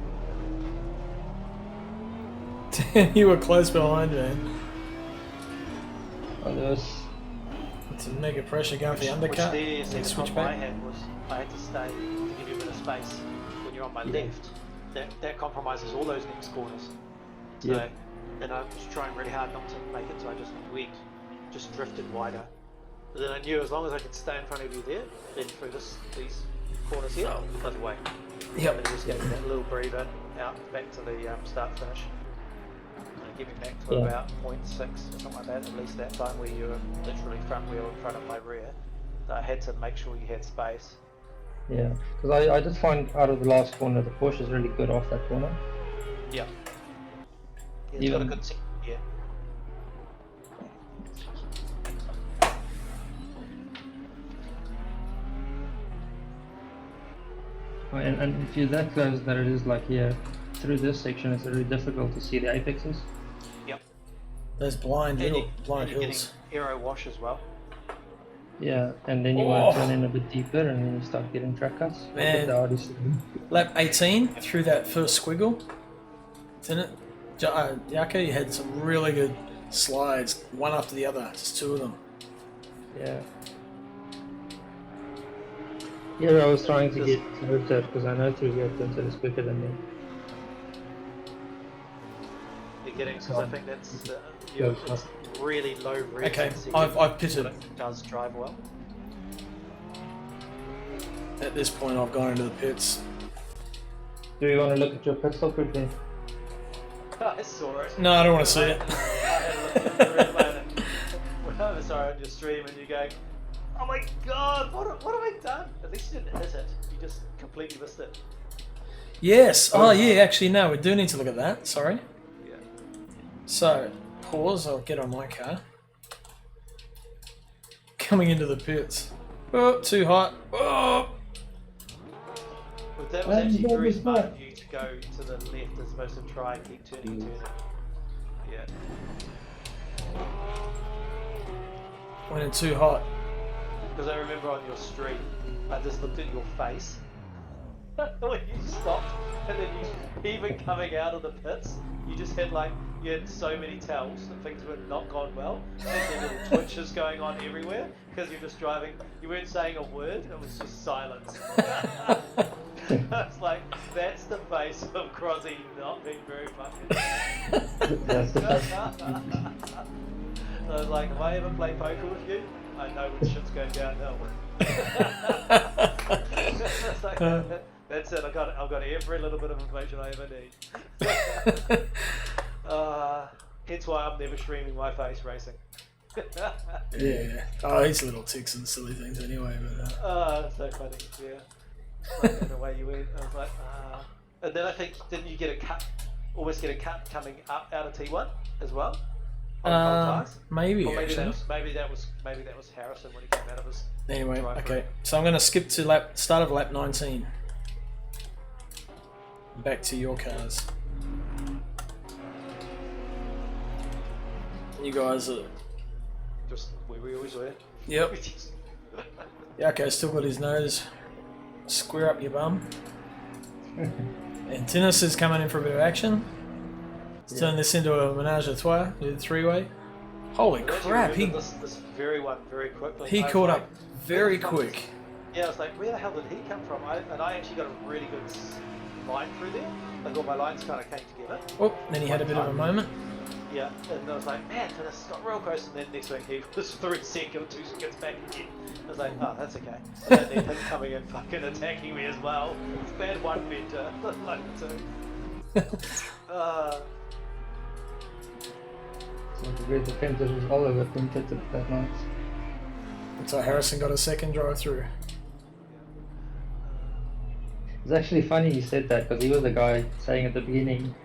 You were close behind, man. Oh, there was. It's a mega pressure going for the undercut. Which the switch problem I back. had was I had to stay to give you a bit of space when you're on my left. That compromises all those next corners. So, and I was trying really hard not to make it, so I just drifted wider. But then I knew as long as I could stay in front of you there, then through these corners here, other way. Yep. And just getting that little breather out back to the start finish. And getting back to about 0.6 or something like that, at least that time where you were literally front wheel in front of my rear. I had to make sure you had space. Yeah, because I just find out of the last corner, the Porsche is really good off that corner. Yeah. It's got a good seat, yeah. And if you're that close that it is like here, through this section, it's really difficult to see the apexes. Yep. Those blind And hills. you're getting aero wash as well. Yeah, and then you want to turn in a bit deeper and then you start getting track cuts. Man. Lap 18, through that first squiggle, didn't it? Yako, you had some really good slides, one after the other, just two of them. Yeah. Here I was trying to get Tinted because I know through here Tinted is quicker than me. You're getting, because I think that's it's really low rev. Okay, I've pitted. But it does drive well. At this point, I've gone into the pits. Do you want to look at your pit stop quickly? I saw it. No, I don't want to see it. I had a look at the replay. Well, sorry, on your stream, and you're going, "Oh my god, what have I done?" At least you didn't hit it. You just completely missed it. Yes. Oh, yeah. Actually, no. We do need to look at that. Sorry. Yeah. So, pause. I'll get on my car. Coming into the pits. Oh, too hot. Oh. But that was actually very smart of you to go to the left as opposed to try and keep turning. Yeah. Went in too hot. Because I remember on your stream, I just looked at your face when you stopped, and then you, even coming out of the pits, you just had you had so many tells that things were not gone well, and there were little twitches going on everywhere because you're just driving. You weren't saying a word; it was just silence. It's like that's the face of Crozzy not being very fucking. That's the face. I was like, if I ever play poker with you, I know when shit's going downhill. It's like, That's it. I've got every little bit of information I ever need. Hence why I'm never streaming my face racing. Yeah. Oh, he's little ticks and silly things anyway. But So funny. Yeah. Like, and away you went. I was like, and then I think didn't you get a cut? Almost get a cut coming up out of T1 as well. Maybe Or maybe actually. that was Harrison when he came out of his. Anyway, drive okay. through. So I'm going to skip to start of lap 19. Back to your cars. You guys are. Just where we always were. Yep. Yeah, okay, still got his nose. Square up your bum. And Tinnis is coming in for a bit of action. Let's turn this into a menage a trois, a three-way. Holy I actually crap, remember this very quickly. he I was caught like, up very quick. Yeah, I was like, where the hell did he come from? And I actually got a really good line through there. Like all my lines kind of came together. Oh, then he had a bit of a moment. Yeah, and I was like, man, Tinnis got real close, and then next thing he was 3 seconds, 2 seconds back again. I was like, oh, that's okay. And then him coming in fucking attacking me as well. It's bad one better. Like two. So the red defenders was all over printed that night. So Harrison got a second drive through. It's actually funny you said that because he was the guy saying at the beginning,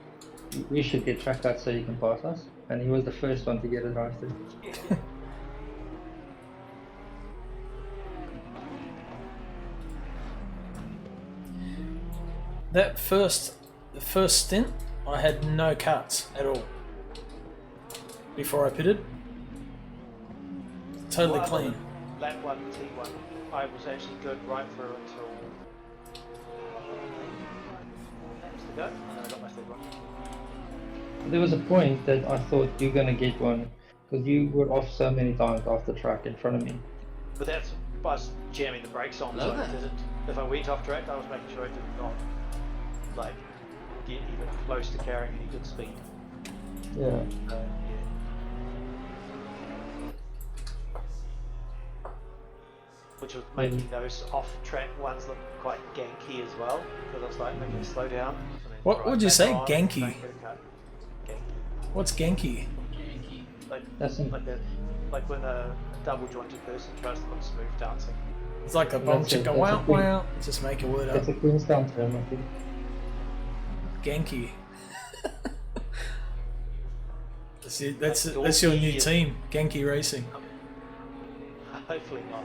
we should get track cuts so you can pass us, and he was the first one to get a drive through. The first stint, I had no cuts at all before I pitted. Totally Well, clean. Lap 1, T1, I was actually good right through until laps to go, and then I got my third one. There was a point that I thought you're gonna get one because you were off so many times off the track in front of me. But that's by jamming the brakes on, so I didn't. If I went off track, I was making sure I did not like get even close to carrying any good speed. Yeah. Yeah. Which was making those off-track ones look quite ganky as well, because I was like, okay, slow down. And then What drive would you back say, on, ganky? don't get a cut. Ganky. What's Genki? Yankee. That's Like when a double-jointed person tries to look smooth dancing. It's like a bomb That's chicken. a- that's a Wow, thing. wow. Just make a word up. It's a Queenstown term, I think. Genki. That's your new team, Genki Racing. Hopefully not.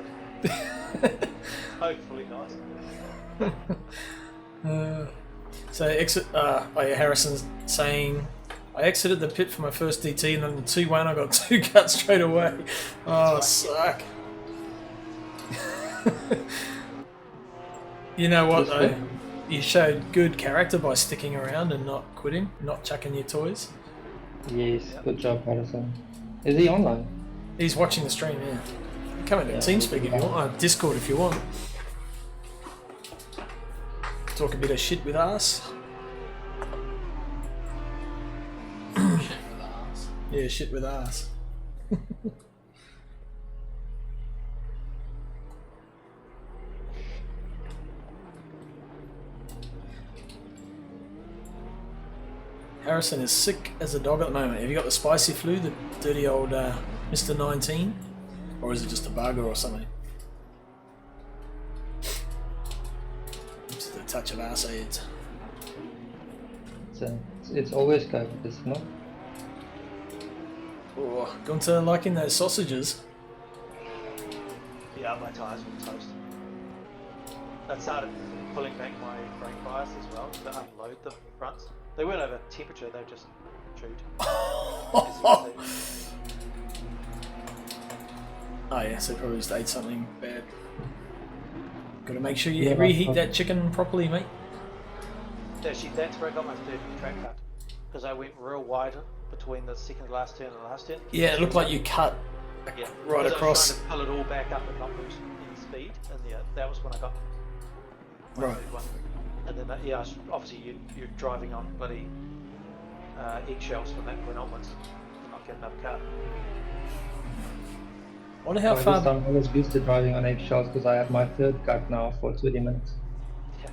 Hopefully not. So Harrison's saying, I exited the pit for my first DT and then the 2-1 I got 2 cuts straight away. Oh, suck. You know what though? You showed good character by sticking around and not quitting, not chucking your toys. Yes, good job, Harrison. Is he online? He's watching the stream, yeah. Come into TeamSpeak if you want, Discord if you want. Talk a bit of shit with us. Shit for the ass. Yeah, shit with us. Harrison is sick as a dog at the moment. Have you got the spicy flu, the dirty old Mr. 19? Or is it just a bugger or something? Just a touch of arse AIDS. It's always COVID, isn't it? Oh, going to liking those sausages. Yeah, my tyres were toast. I started pulling back my brake bias as well to unload the fronts. They weren't over temperature, they were just chewed. Oh yeah, so probably just ate something bad. Got to make sure you Yeah, reheat I've- that chicken properly, mate. Actually, that's where I got my third track cut. Because I went real wide between the second to last turn and the last turn. Yeah, it looked like you cut Yeah, right because across. I was trying to pull it all back up and not lose any speed, and yeah, that was when I got my Right. third one. And then, yeah, obviously you're driving on bloody eggshells from that point onwards to not get another car. I wonder how By far. this time I was used to driving on eggshells because I have my third cut now for 20 minutes. Yeah.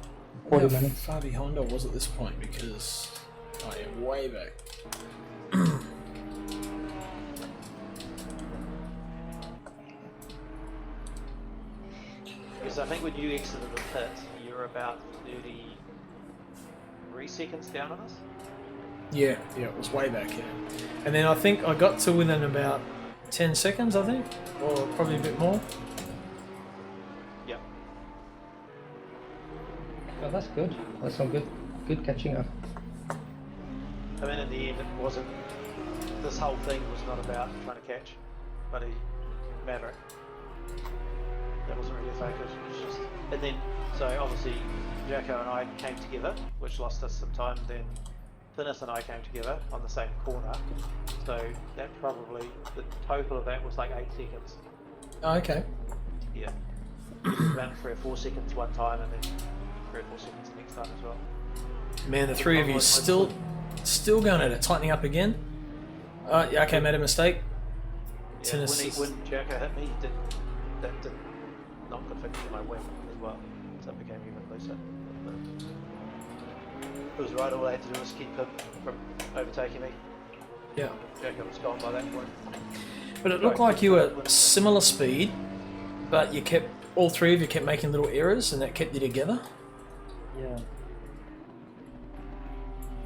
40 How minutes. far behind I was at this point because I am way back. Because I think when you exited the pit, you were about 33 seconds down on us. Yeah, it was way back here. And then I think I got to within about 10 seconds, I think, or probably a bit more. Yeah. Oh, that's good. That's some good catching up. I mean, in the end, it wasn't. This whole thing was not about trying to catch bloody Maverick. That wasn't really a focus. It was just. And then, so obviously, Jacko and I came together, which lost us some time. Then Thinness and I came together on the same corner. So that probably, the total of that was like 8 seconds. Oh, okay. Yeah. Around 3 or 4 seconds one time, and then 3 or 4 seconds the next time as well. Man, the three of you still going at it, tightening up again. Yeah, okay, made a mistake. Yeah, when Jacko hit me, that did not conflict with my wing as well, so it became even closer. But it was right, all I had to do was keep him from overtaking me. Yeah. Jacko was gone by that point. But it looked like you were similar speed, but you kept, all three of you kept making little errors, and that kept you together. Yeah.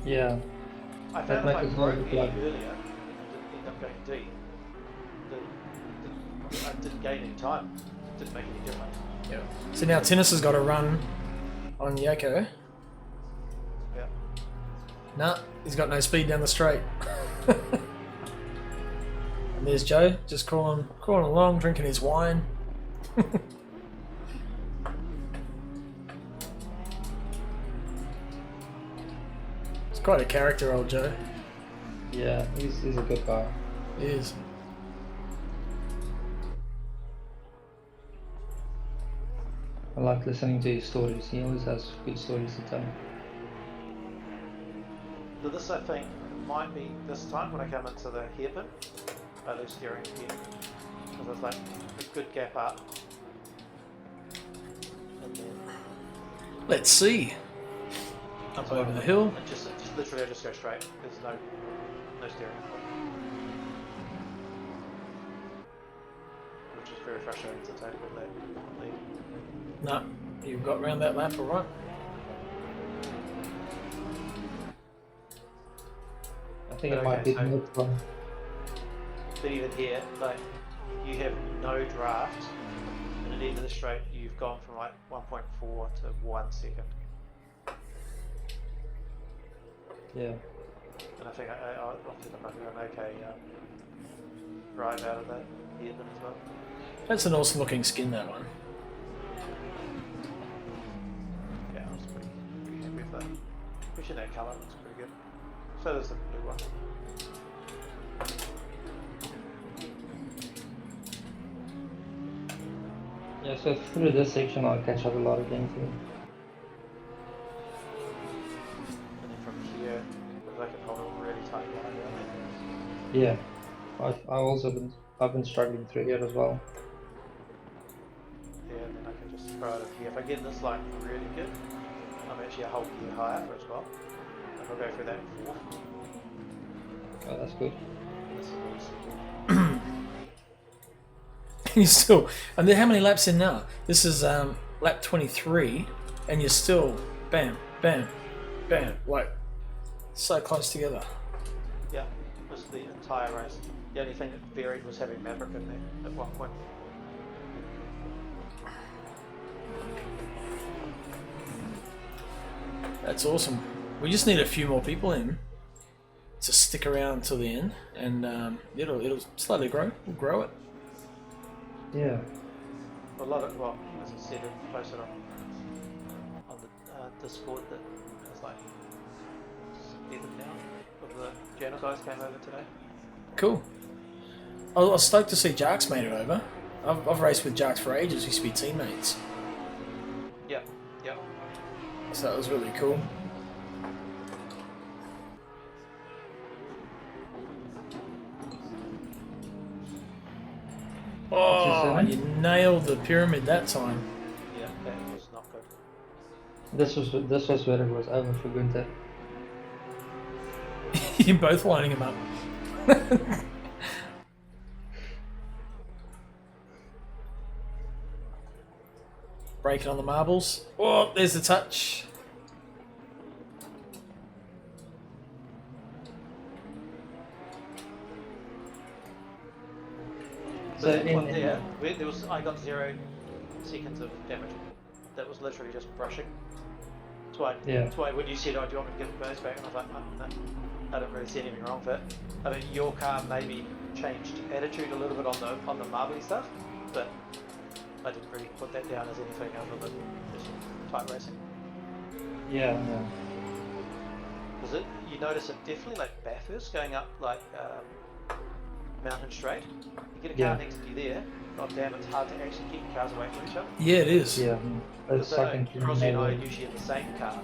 Yeah. I That found if I makes it broke very any black. earlier and didn't end up going deep, I didn't gain any time. It didn't make any difference. Yeah. So now Tinnis has got to run on Yako. Yeah. Nah, he's got no speed down the straight. And there's Joe, just crawling along, drinking his wine. It's quite a character, old Joe. Yeah, he's a good guy. He is. I like listening to his stories. He always has good stories to tell. So this, I think, might be this time when I come into the hairpin. I lose steering again. Because there's like a good gap up. And then Let's see. Up over the hill. and just literally I just go straight. There's no steering. Which is very frustrating to take with that lead. No, you've got round that lap, all right. I think But it might okay, be so- the next one. But even here, like, you have no draft, and at the end of the straight, you've gone from like 1.4 to 1 second. Yeah. And I think I think I'm an okay drive out of that hairpin as well. That's an awesome looking skin, that one. Yeah, I was pretty happy with that. Especially that colour, looks pretty good. So there's the blue one. Yeah, so through this section I'll catch up a lot again too. And then from here, if I can hold a really tight line around Yeah. I've been struggling through here as well. there. Yeah, and then I can just throw it in here. If I get this line really good, I'm actually a whole gear higher as well. If I go through that in fourth, Oh, that's good. this is awesome. You still, and then how many laps in now? This is lap 23, and you're still bam, bam, bam, like so close together. Yeah, it was the entire race. The only thing that varied was having Maverick in there at one point. That's awesome. We just need a few more people in to stick around until the end, and it'll slowly grow. We'll grow it. Yeah. A lot of, well, as I said, it posted on the Discord that there's like 7 now of the Jano guys came over today. Cool. I was stoked to see Jarks made it over. I've raced with Jarks for ages. We used to be teammates, Yeah, yeah. so that was really cool. Oh, you nailed the pyramid that time. Yeah, that was not good. This was where it was over for Gunther. You're both lining him up. Breaking on the marbles. Oh, there's the touch. So That one in there, I got 0 seconds of damage. That was literally just brushing. That's why when you said, "Oh, do you want me to give the burst back?" and I was like, "No, I don't really see anything wrong with it." I mean, your car maybe changed attitude a little bit on the marbly stuff, but I didn't really put that down as anything other than just tight racing. yeah. Because you notice it definitely like baffers going up like mountain straight. You get a car next to you there. God damn, it's hard to actually keep cars away from each other. Yeah, it is. Yeah. It's So fucking Crosby and I are usually in the same car,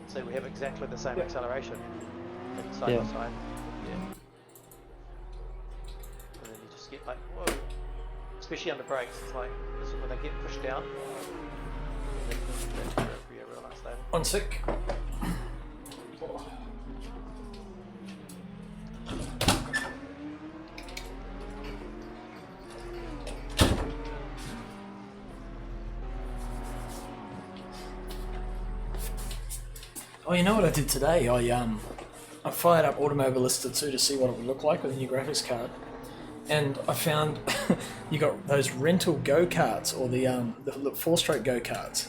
so we have exactly the same acceleration, like side by side. Yeah. And then you just get like, whoa, especially under brakes. It's like this is when they get pushed down. And then that's where it'll be a real nice later. One sec. Oh, you know what I did today? I fired up Automobilista 2 to see what it would look like with a new graphics card, and I found you got those rental go-karts, or the 4-stroke go-karts.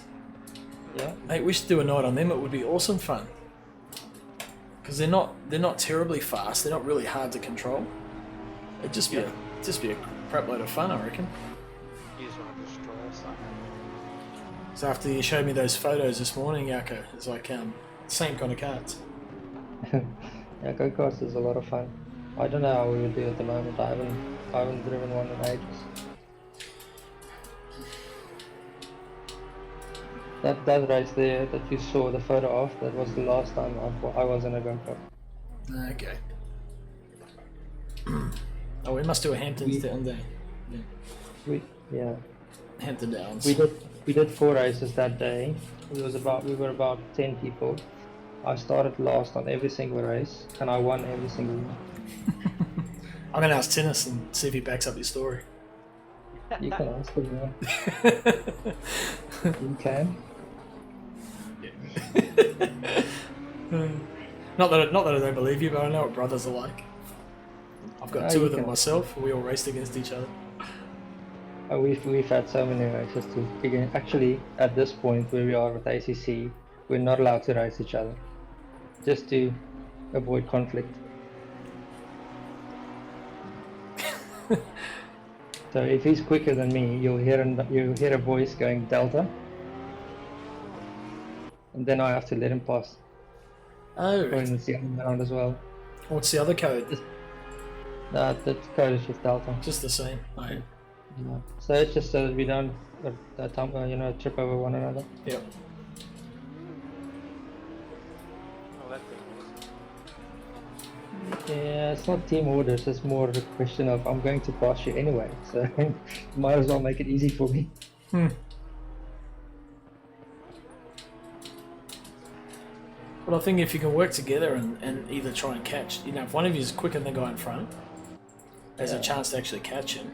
Yeah. Mate, we should do a night on them. It would be awesome fun. Because they're not terribly fast. They're not really hard to control. It'd just be a crap load of fun, I reckon. You just want to destroy us, like. So after you showed me those photos this morning, Yako, it's like same kind of carts. Yeah, go-karts is a lot of fun. I don't know how we would do at the moment. I haven't driven one in ages. That race there that you saw the photo of, that was the last time I was in a go-kart. Okay. Oh, we must do a Hamptons down there. Yeah. Hampton Downs. We did 4 races that day. We were about 10 people. I started last on every single race, and I won every single one. I'm gonna ask Tinnis and see if he backs up your story. You can ask him, yeah. You can. Not that I don't believe you, but I know what brothers are like. I've got 2 of them myself. We all raced against each other. We've had so many races to figure. Actually, at this point where we are with ACC, we're not allowed to race each other, just to avoid conflict. So if he's quicker than me, you'll hear a voice going Delta, and then I have to let him pass. Oh. When it's the other way around as well. What's the other code? That code is just Delta. Just the same. Right. Yeah. So it's just so that we don't, trip over one another. Yep. Oh, that thing was. Yeah, it's not team orders. It's more a question of I'm going to pass you anyway, so might as well make it easy for me. Well, I think if you can work together and either try and catch, if one of you is quicker than the guy in front, there's a chance to actually catch him.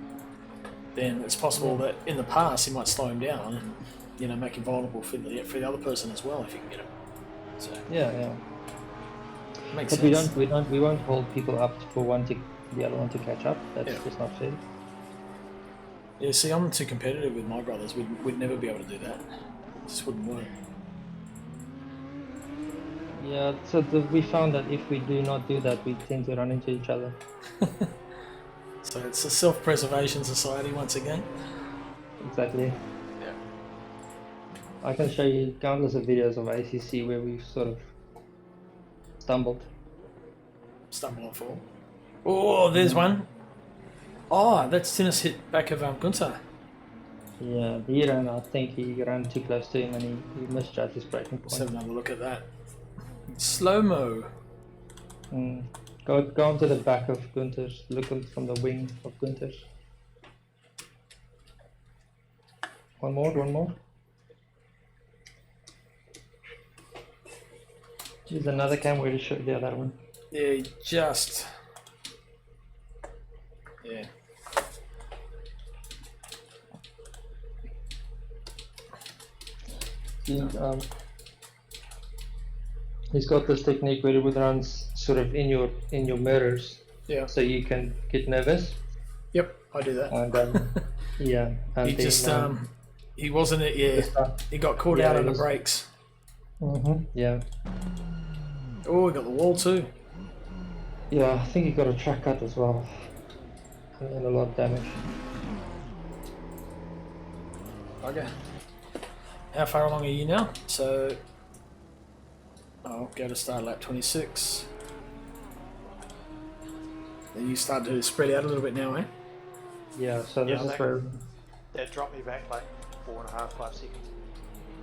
Then it's possible that in the past he might slow him down and make him vulnerable for the other person as well if you can get him. So Yeah. makes But sense. we won't hold people up for the other one to catch up. That's just not fair. Yeah, see, I'm too competitive with my brothers. We'd never be able to do that. It just wouldn't work. Yeah, so we found that if we do not do that, we tend to run into each other. So it's a self-preservation society once again. Exactly. Yeah. I can show you countless of videos of ACC where we've sort of stumbled. Stumble and fall. Oh, there's one. Oh, that's Tinnis hit back of Gunther. Yeah, I think he ran too close to him and he misjudged his braking Let's point. have another look at that. Slow-mo. Go onto the back of Gunther's, look from the wing of Gunther's. One more. There's another cam where you showed the other one. Yeah, just. Yeah. He's got this technique where he would run sort of in your mirrors, Yeah. so you can get nervous. Yep, I do that. And yeah, and He then, just he wasn't it. Yeah, the stuff- he got caught Yeah, out he on the was- brakes. yeah, Oh, we got the wall too. yeah. I think he got a track cut as well, and a lot of damage. Okay. How far along are you now? So, I'll go to start lap 26. Then you start to spread out a little bit now, eh? Yeah, so this Yeah, is that- where That dropped me back like 4.5, 5 seconds.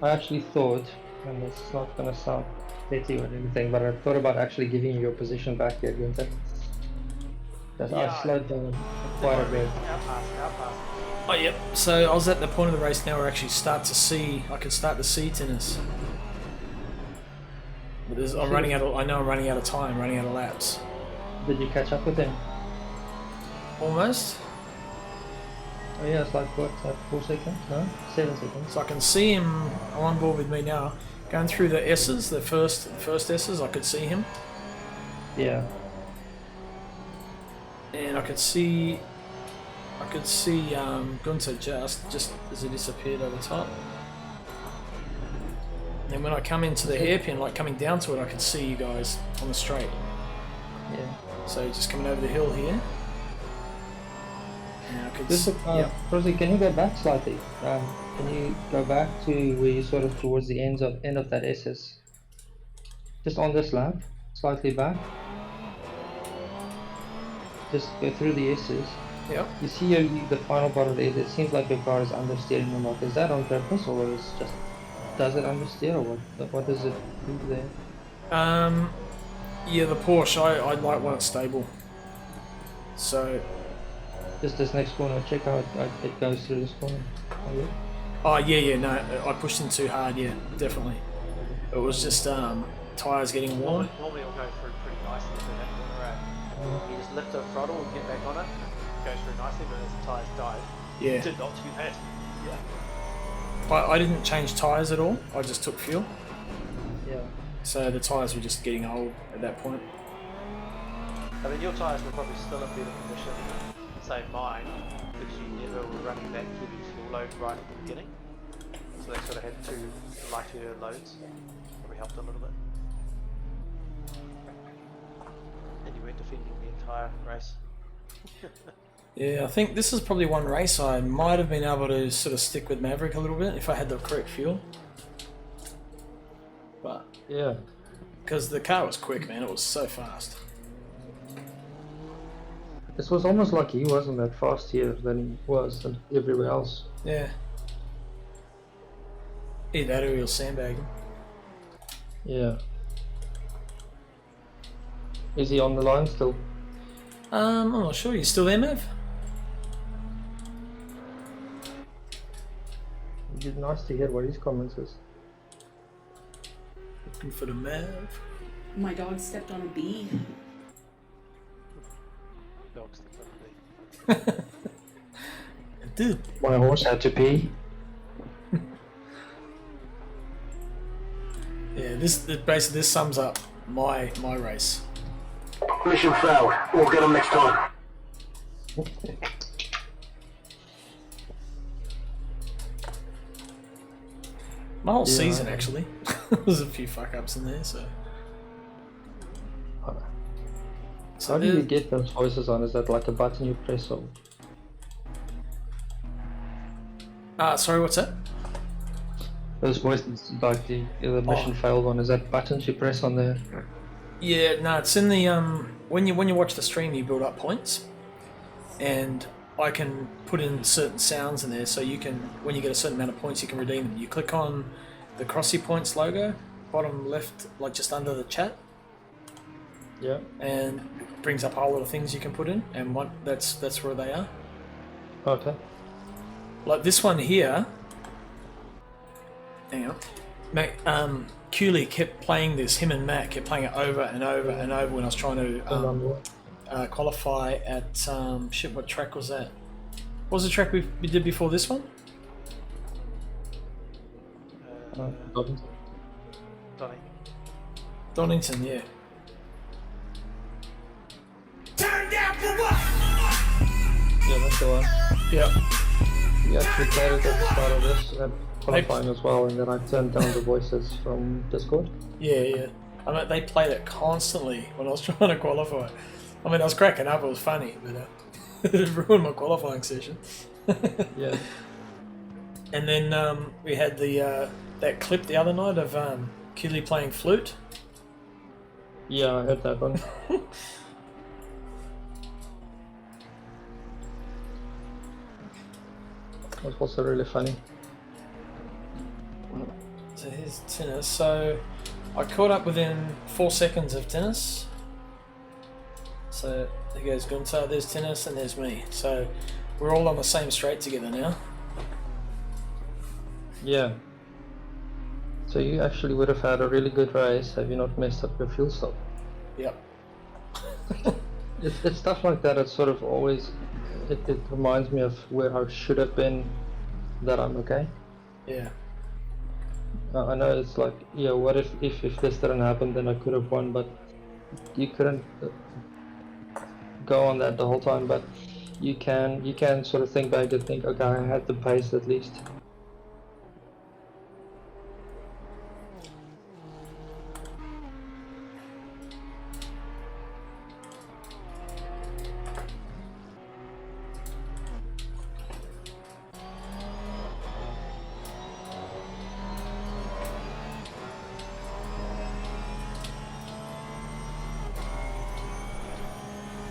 I actually thought, and it's not gonna sound petty or anything, but I thought about actually giving you your position back here, Gunther. Because Yeah, I slowed down quite a bit. Outpass. Oh, yep. So I was at the point of the race now where I actually I can start to see tennis. But I'm running out of, I know I'm running out of time, running out of laps. Did you catch up with him? Almost. Oh yeah, it's like what, like 4 seconds? No? 7 seconds. So I can see him on board with me now. Going through the S's, the first S's, I could see him. Yeah. And I could see Gunther just as he disappeared over top. And then when I come into the hairpin, like coming down to it, I could see you guys on the straight. Yeah. So just coming over the hill here. And I could Just, yep. Rosie, can you go back slightly? Can you go back to where you sort of towards the end of that SS? Just on this lap, slightly back. Just go through the S's. Yep. You see the final part of the S, it seems like your car is understeering or not. Is that on purpose or is just, does it understeer or what? What does it do there? Yeah, the Porsche, I like when it's stable. So, Just this next corner, check how it goes through this corner. Oh, yeah? oh yeah, no, I pushed in too hard, yeah, definitely. It was just tyres getting warm. Normally it'll go through pretty nicely through that corner. You just lift the throttle and get back on it. It goes through nicely, but as the tyres died, Yeah. it did not do that. Yeah. I didn't change tyres at all, I just took fuel. Yeah. So the tyres were just getting old at that point. I mean, your tyres were probably still in better condition, say mine, because you never were running that heavy fuel load right at the beginning. So they sort of had two lighter loads. Probably helped a little bit. And you weren't defending the entire race. Yeah, I think this is probably one race I might have been able to sort of stick with Maverick a little bit if I had the correct fuel. But, Yeah. because the car was quick, man, it was so fast. This was almost like he wasn't that fast here than he was everywhere else. Yeah. Either that or he was sandbagging. Yeah. Is he on the line still? I'm not sure. You still there, Mav? It'd be nice to hear what his comments is. Looking for the Mav. My dog stepped on a bee. Dogs definitely. It did. My horse had to pee. Yeah, basically this sums up my race. Mission failed. We'll get them next time. My whole Yeah, season I know. actually. There's a few fuck ups in there, so. How do you get those voices on? Is that like a button you press or? Sorry, what's that? Those voices, like the mission failed one, is that buttons you press on there? Yeah, no, it's in the when you watch the stream, you build up points, and I can put in certain sounds in there, so you can, when you get a certain amount of points, you can redeem them. You click on the Crossy Points logo, bottom left, like just under the chat, Yeah. and it brings up a whole lot of things you can put in, and that's where they are. Okay. Like this one here. Hang on. Cooley kept playing this. Him and Matt kept playing it over and over and over when I was trying to qualify at shit. What track was that? What was the track we did before this one? Donny. Donington, yeah. Yeah, that's the one. Yeah. We actually played it at the start of this at qualifying as well, and then I turned down the voices from Discord. Yeah, yeah. I mean, they played it constantly when I was trying to qualify. I mean, I was cracking up. It was funny, but it ruined my qualifying session. Yeah. And then we had the that clip the other night of Keely playing flute. Yeah, I heard that one. That was also really funny. So here's tennis. So I caught up within 4 seconds of tennis. So there goes Gunther, there's tennis, and there's me. So we're all on the same straight together now. Yeah. So you actually would have had a really good race have you not messed up your fuel stop. Yep. It's stuff like that. It's sort of always. It reminds me of where I should have been. That I'm okay. Yeah. I know it's like, yeah. What if this didn't happen, then I could have won, but you couldn't go on that the whole time. But you can sort of think back and think, okay, I had the pace at least.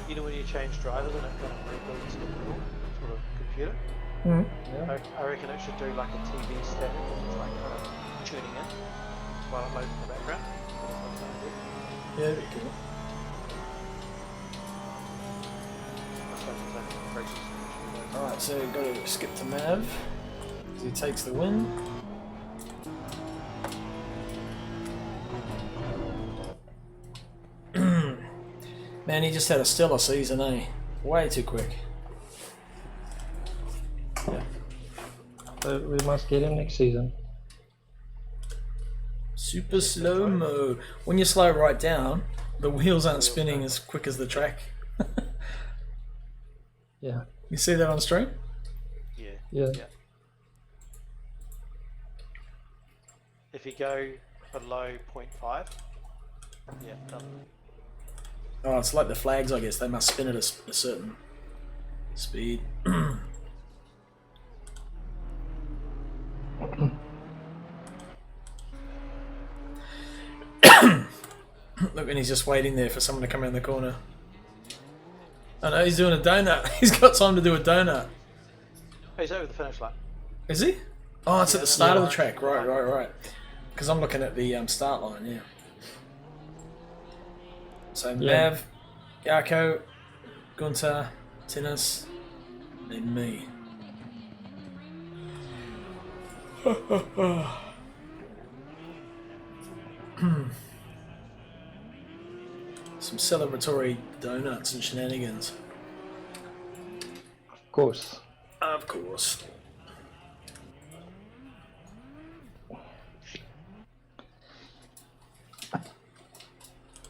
You know when you change drivers and it kind of rebuilds the wheel for the computer? Mm-hmm. I reckon it should do like a TV static and it's like kind of tuning in while it loads in the background. Yeah, that'd be cool. Alright, so we've got to skip to Mav, because he takes the win. Man, he just had a stellar season, eh? Way too quick. Yeah. So we must get him next season. Super slow-mo. When you slow right down, the wheels aren't spinning as quick as the track. Yeah. You see that on stream? Yeah. If you go below 0.5, yeah, done. Oh, it's like the flags, I guess. They must spin at a certain speed. Look, and he's just waiting there for someone to come around the corner. Oh no, he's doing a donut. He's got time to do a donut. Oh, he's over the finish line. Is he? Oh, it's at the start of the track. Right. Because I'm looking at the start line, yeah. So Mav, Yarko, Gunther, Tinnis, and me. Some celebratory donuts and shenanigans. Of course. Of course.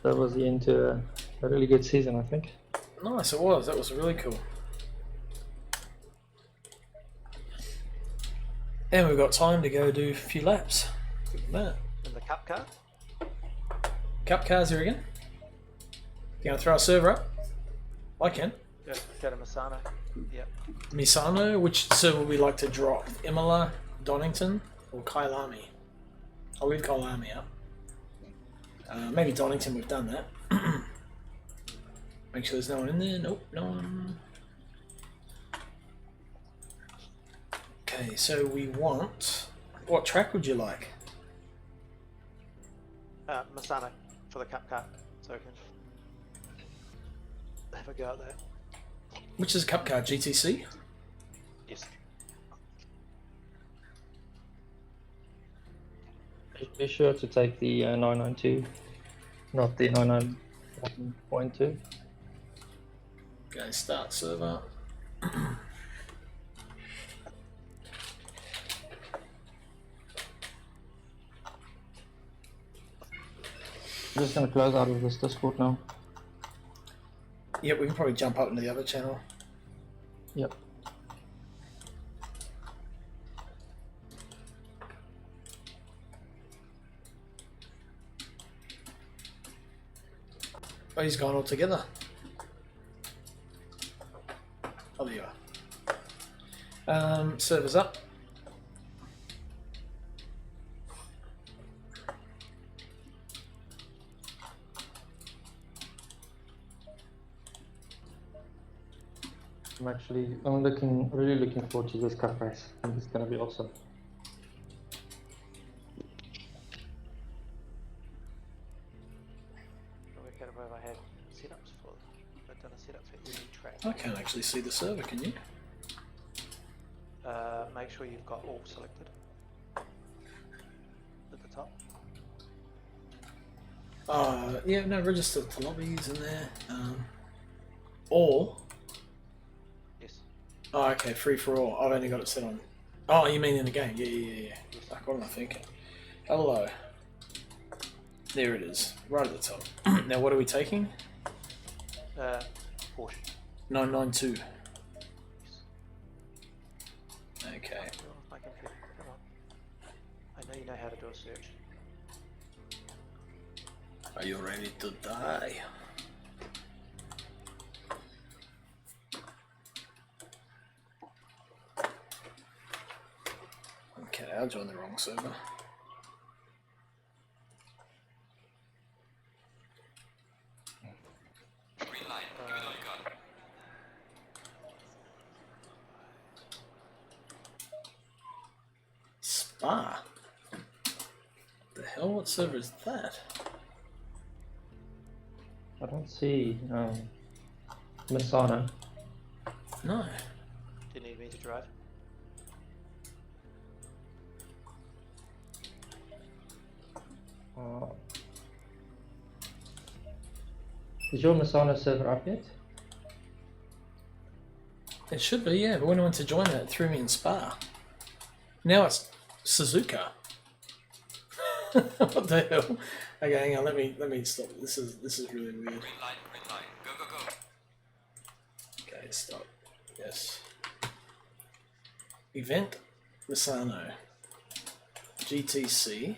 That was the end to a really good season, I think. Nice, it was. That was really cool. And we've got time to go do a few laps. Look at that. In the cup car? Cup cars here again. You gonna throw a server up? I can. Go to Misano. Yep. Misano, which server would we like to drop? Imola, Donington, or Kailami? I'll leave Kailami up. Maybe Donington, we've done that. Make sure there's no one in there. Nope, no one. Okay, so we want... What track would you like? Misano for the cup car. So we can have a go at that. Which is Cup Car, GTC? Yes. Be sure to take the 992, not the 991.2. Okay, start server. I'm just gonna close out of this Discord now. Yeah, we can probably jump up into the other channel. Yep. Oh, he's gone altogether. Oh, there you are. Server's up. I'm really looking forward to this cup race. I think it's gonna be awesome. I'll work out where I had setups for. I've done a setup for any track. I can't actually see the server, can you? Make sure you've got all selected at the top. Yeah, no, register to lobbies in there. All. Yes. Oh, okay, free for all. I've only got it set on. Oh, you mean in the game? Yeah. Yes. Like, what am I thinking? Hello. There it is, right at the top. Now, what are we taking? Porsche. 992. Yes. Okay. My computer. Come on. I know you know how to do a search. Are you ready to die? Okay, I joined the wrong server. Spa? The hell? What server is that? I don't see Masana. No. Do you need me to drive? Is your Masana server up yet? It should be, yeah, but when I went to join it, it threw me in Spa. Now it's Suzuka. What the hell? Okay, hang on, let me stop. This is really weird. Green light, go. Okay, stop. Yes. Event Misano. GTC.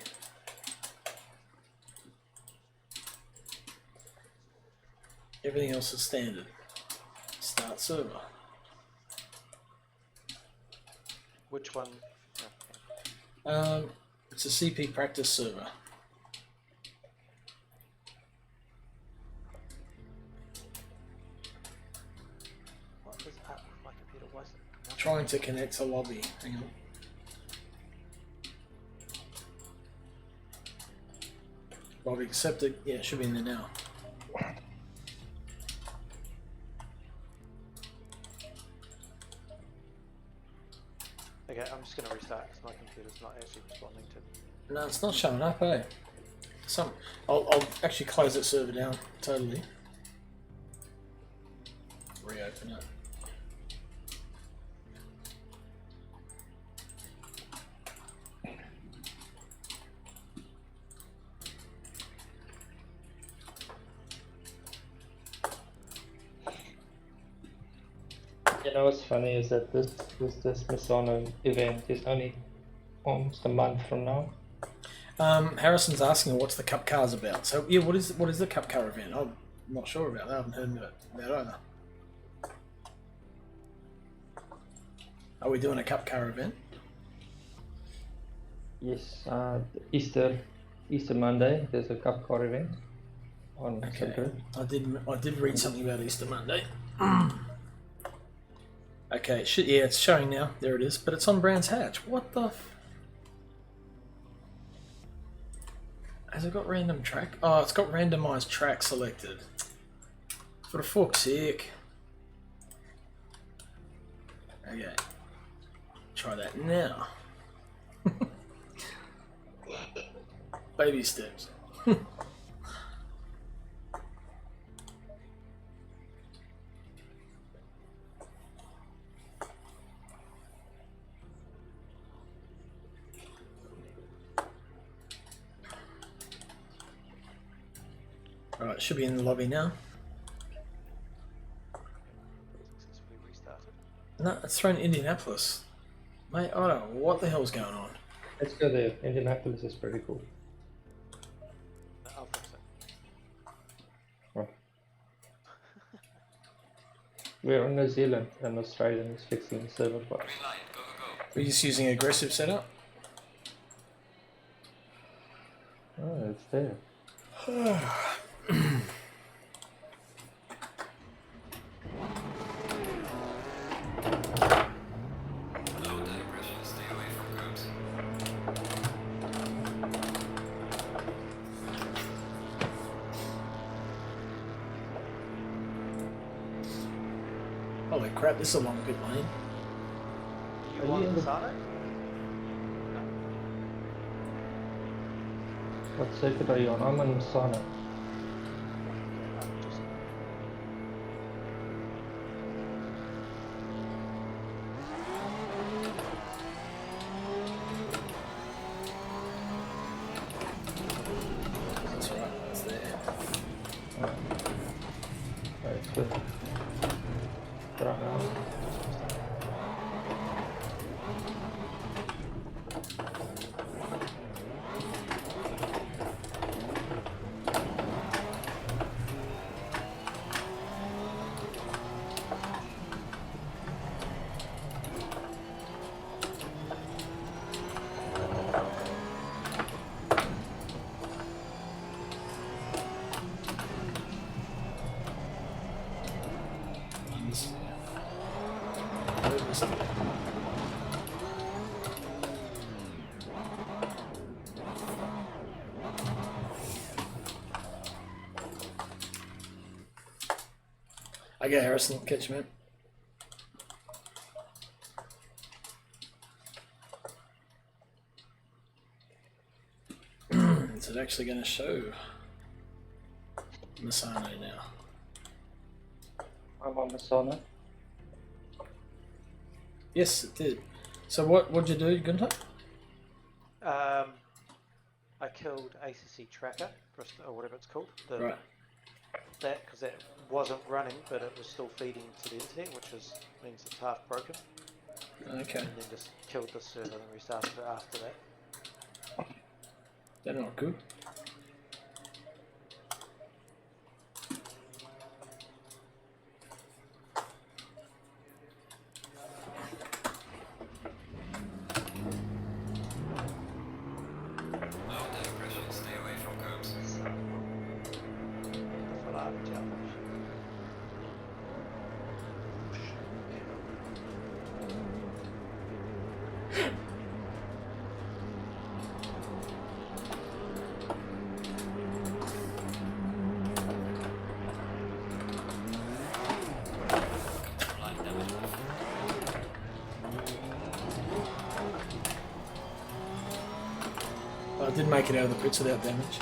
Everything else is standard. Start server. Which one? It's a CP practice server. What is up with my computer? Why is it Trying to connect to lobby. Hang on. Lobby accepted. Yeah, it should be in there now. Okay, I'm just going to restart because my computer's not actually responding to. No, it's not showing up, eh? I'll actually close that server down totally. Reopen it. You know what's funny is that this Masana event is only almost a month from now. Harrison's asking what's the Cup Cars about. So yeah, what is the Cup Car event? I'm not sure about that. I haven't heard about that either. Are we doing a Cup Car event? Yes, Easter Monday. There's a Cup Car event on Okay. Subgrid. I did read something about Easter Monday. Okay, yeah, it's showing now. There it is, but it's on Brands Hatch. What the? Has it got random track? Oh, it's got randomized track selected. For the fuck's sake. Okay. Try that now. Baby steps. Alright, should be in the lobby now. Successfully restarted. No, it's thrown Indianapolis. Mate, I don't know what the hell's going on. Let's go there. Indianapolis is pretty cool. I'll fix it. Oh. We're on New Zealand and Australia is fixing the server part. Green line, go, go, go. We're just using aggressive setup. Oh, it's there. Low tide pressure, stay away from curbs. Holy crap, this is a long pit lane. You Are want you in the- Sano? What circuit are you on? I'm on Sana. Just That's right, it's there. Right, it's good. Right now. Okay, Harrison, catch me. Is it actually going to show Masano now? I'm on Sana. Yes, it did. So what'd you do, Gunther? I killed ACC Tracker, or whatever it's called. Right. That because that wasn't running, but it was still feeding to the internet, which means it's half broken. Okay. And then just killed the server and restarted it after that. They're not good. Low tide pressure, stay away from curbs. That's what I have to tell. Line damage. But I did make it out of the pits without damage.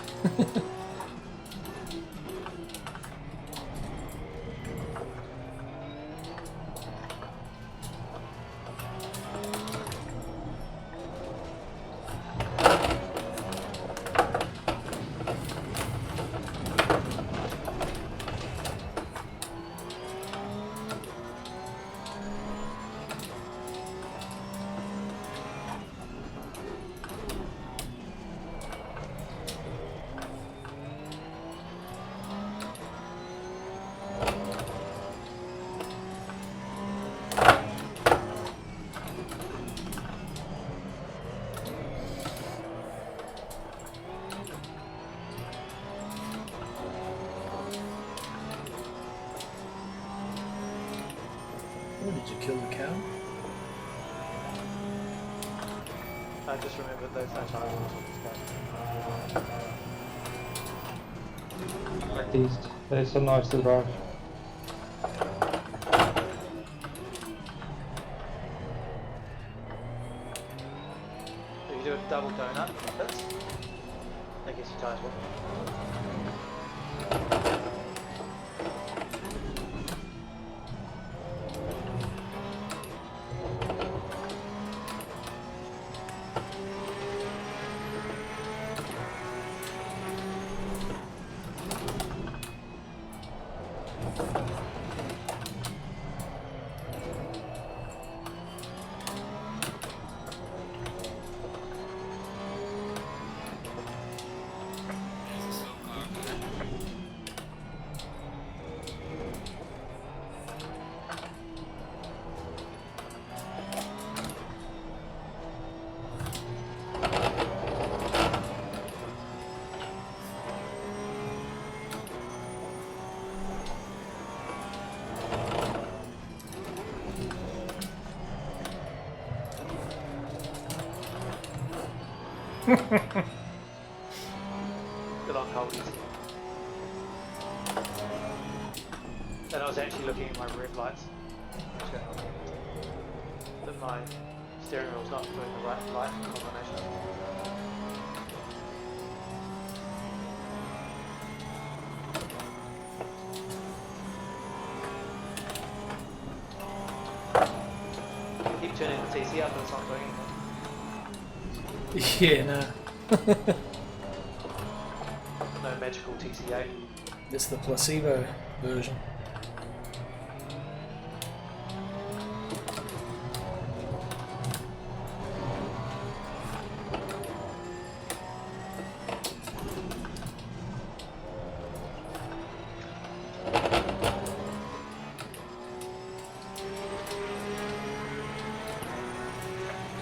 Oh, did you kill the cow? I just remembered there's no time on this guy. Like these. They're so nice to drive. So you do a double donut with this? I guess your tires will. There's a slow car behind. Good on Coldies. And I was actually looking at my rev lights. That my steering wheel's not doing the right light combination. Keep turning the TC up and it's not doing anything. Yeah, no. No magical TC8. It's the placebo version.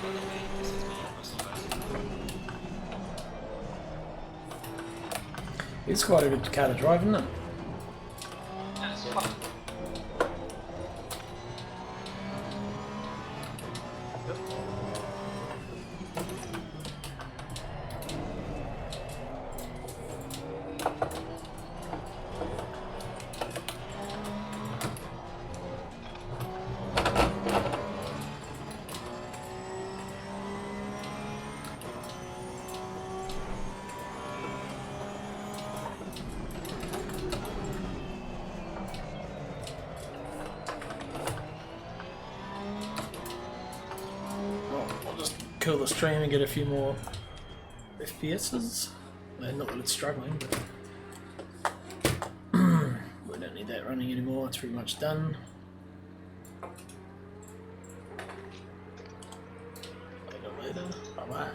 By the way, this is me, Russell Bassett. It's quite a good car to drive, isn't it? That's fun. Yep. Oh, I'll just kill the stream and get a few more FPSs. Well, not that it's struggling, but we don't need that running anymore. It's pretty much done. Later. Bye bye.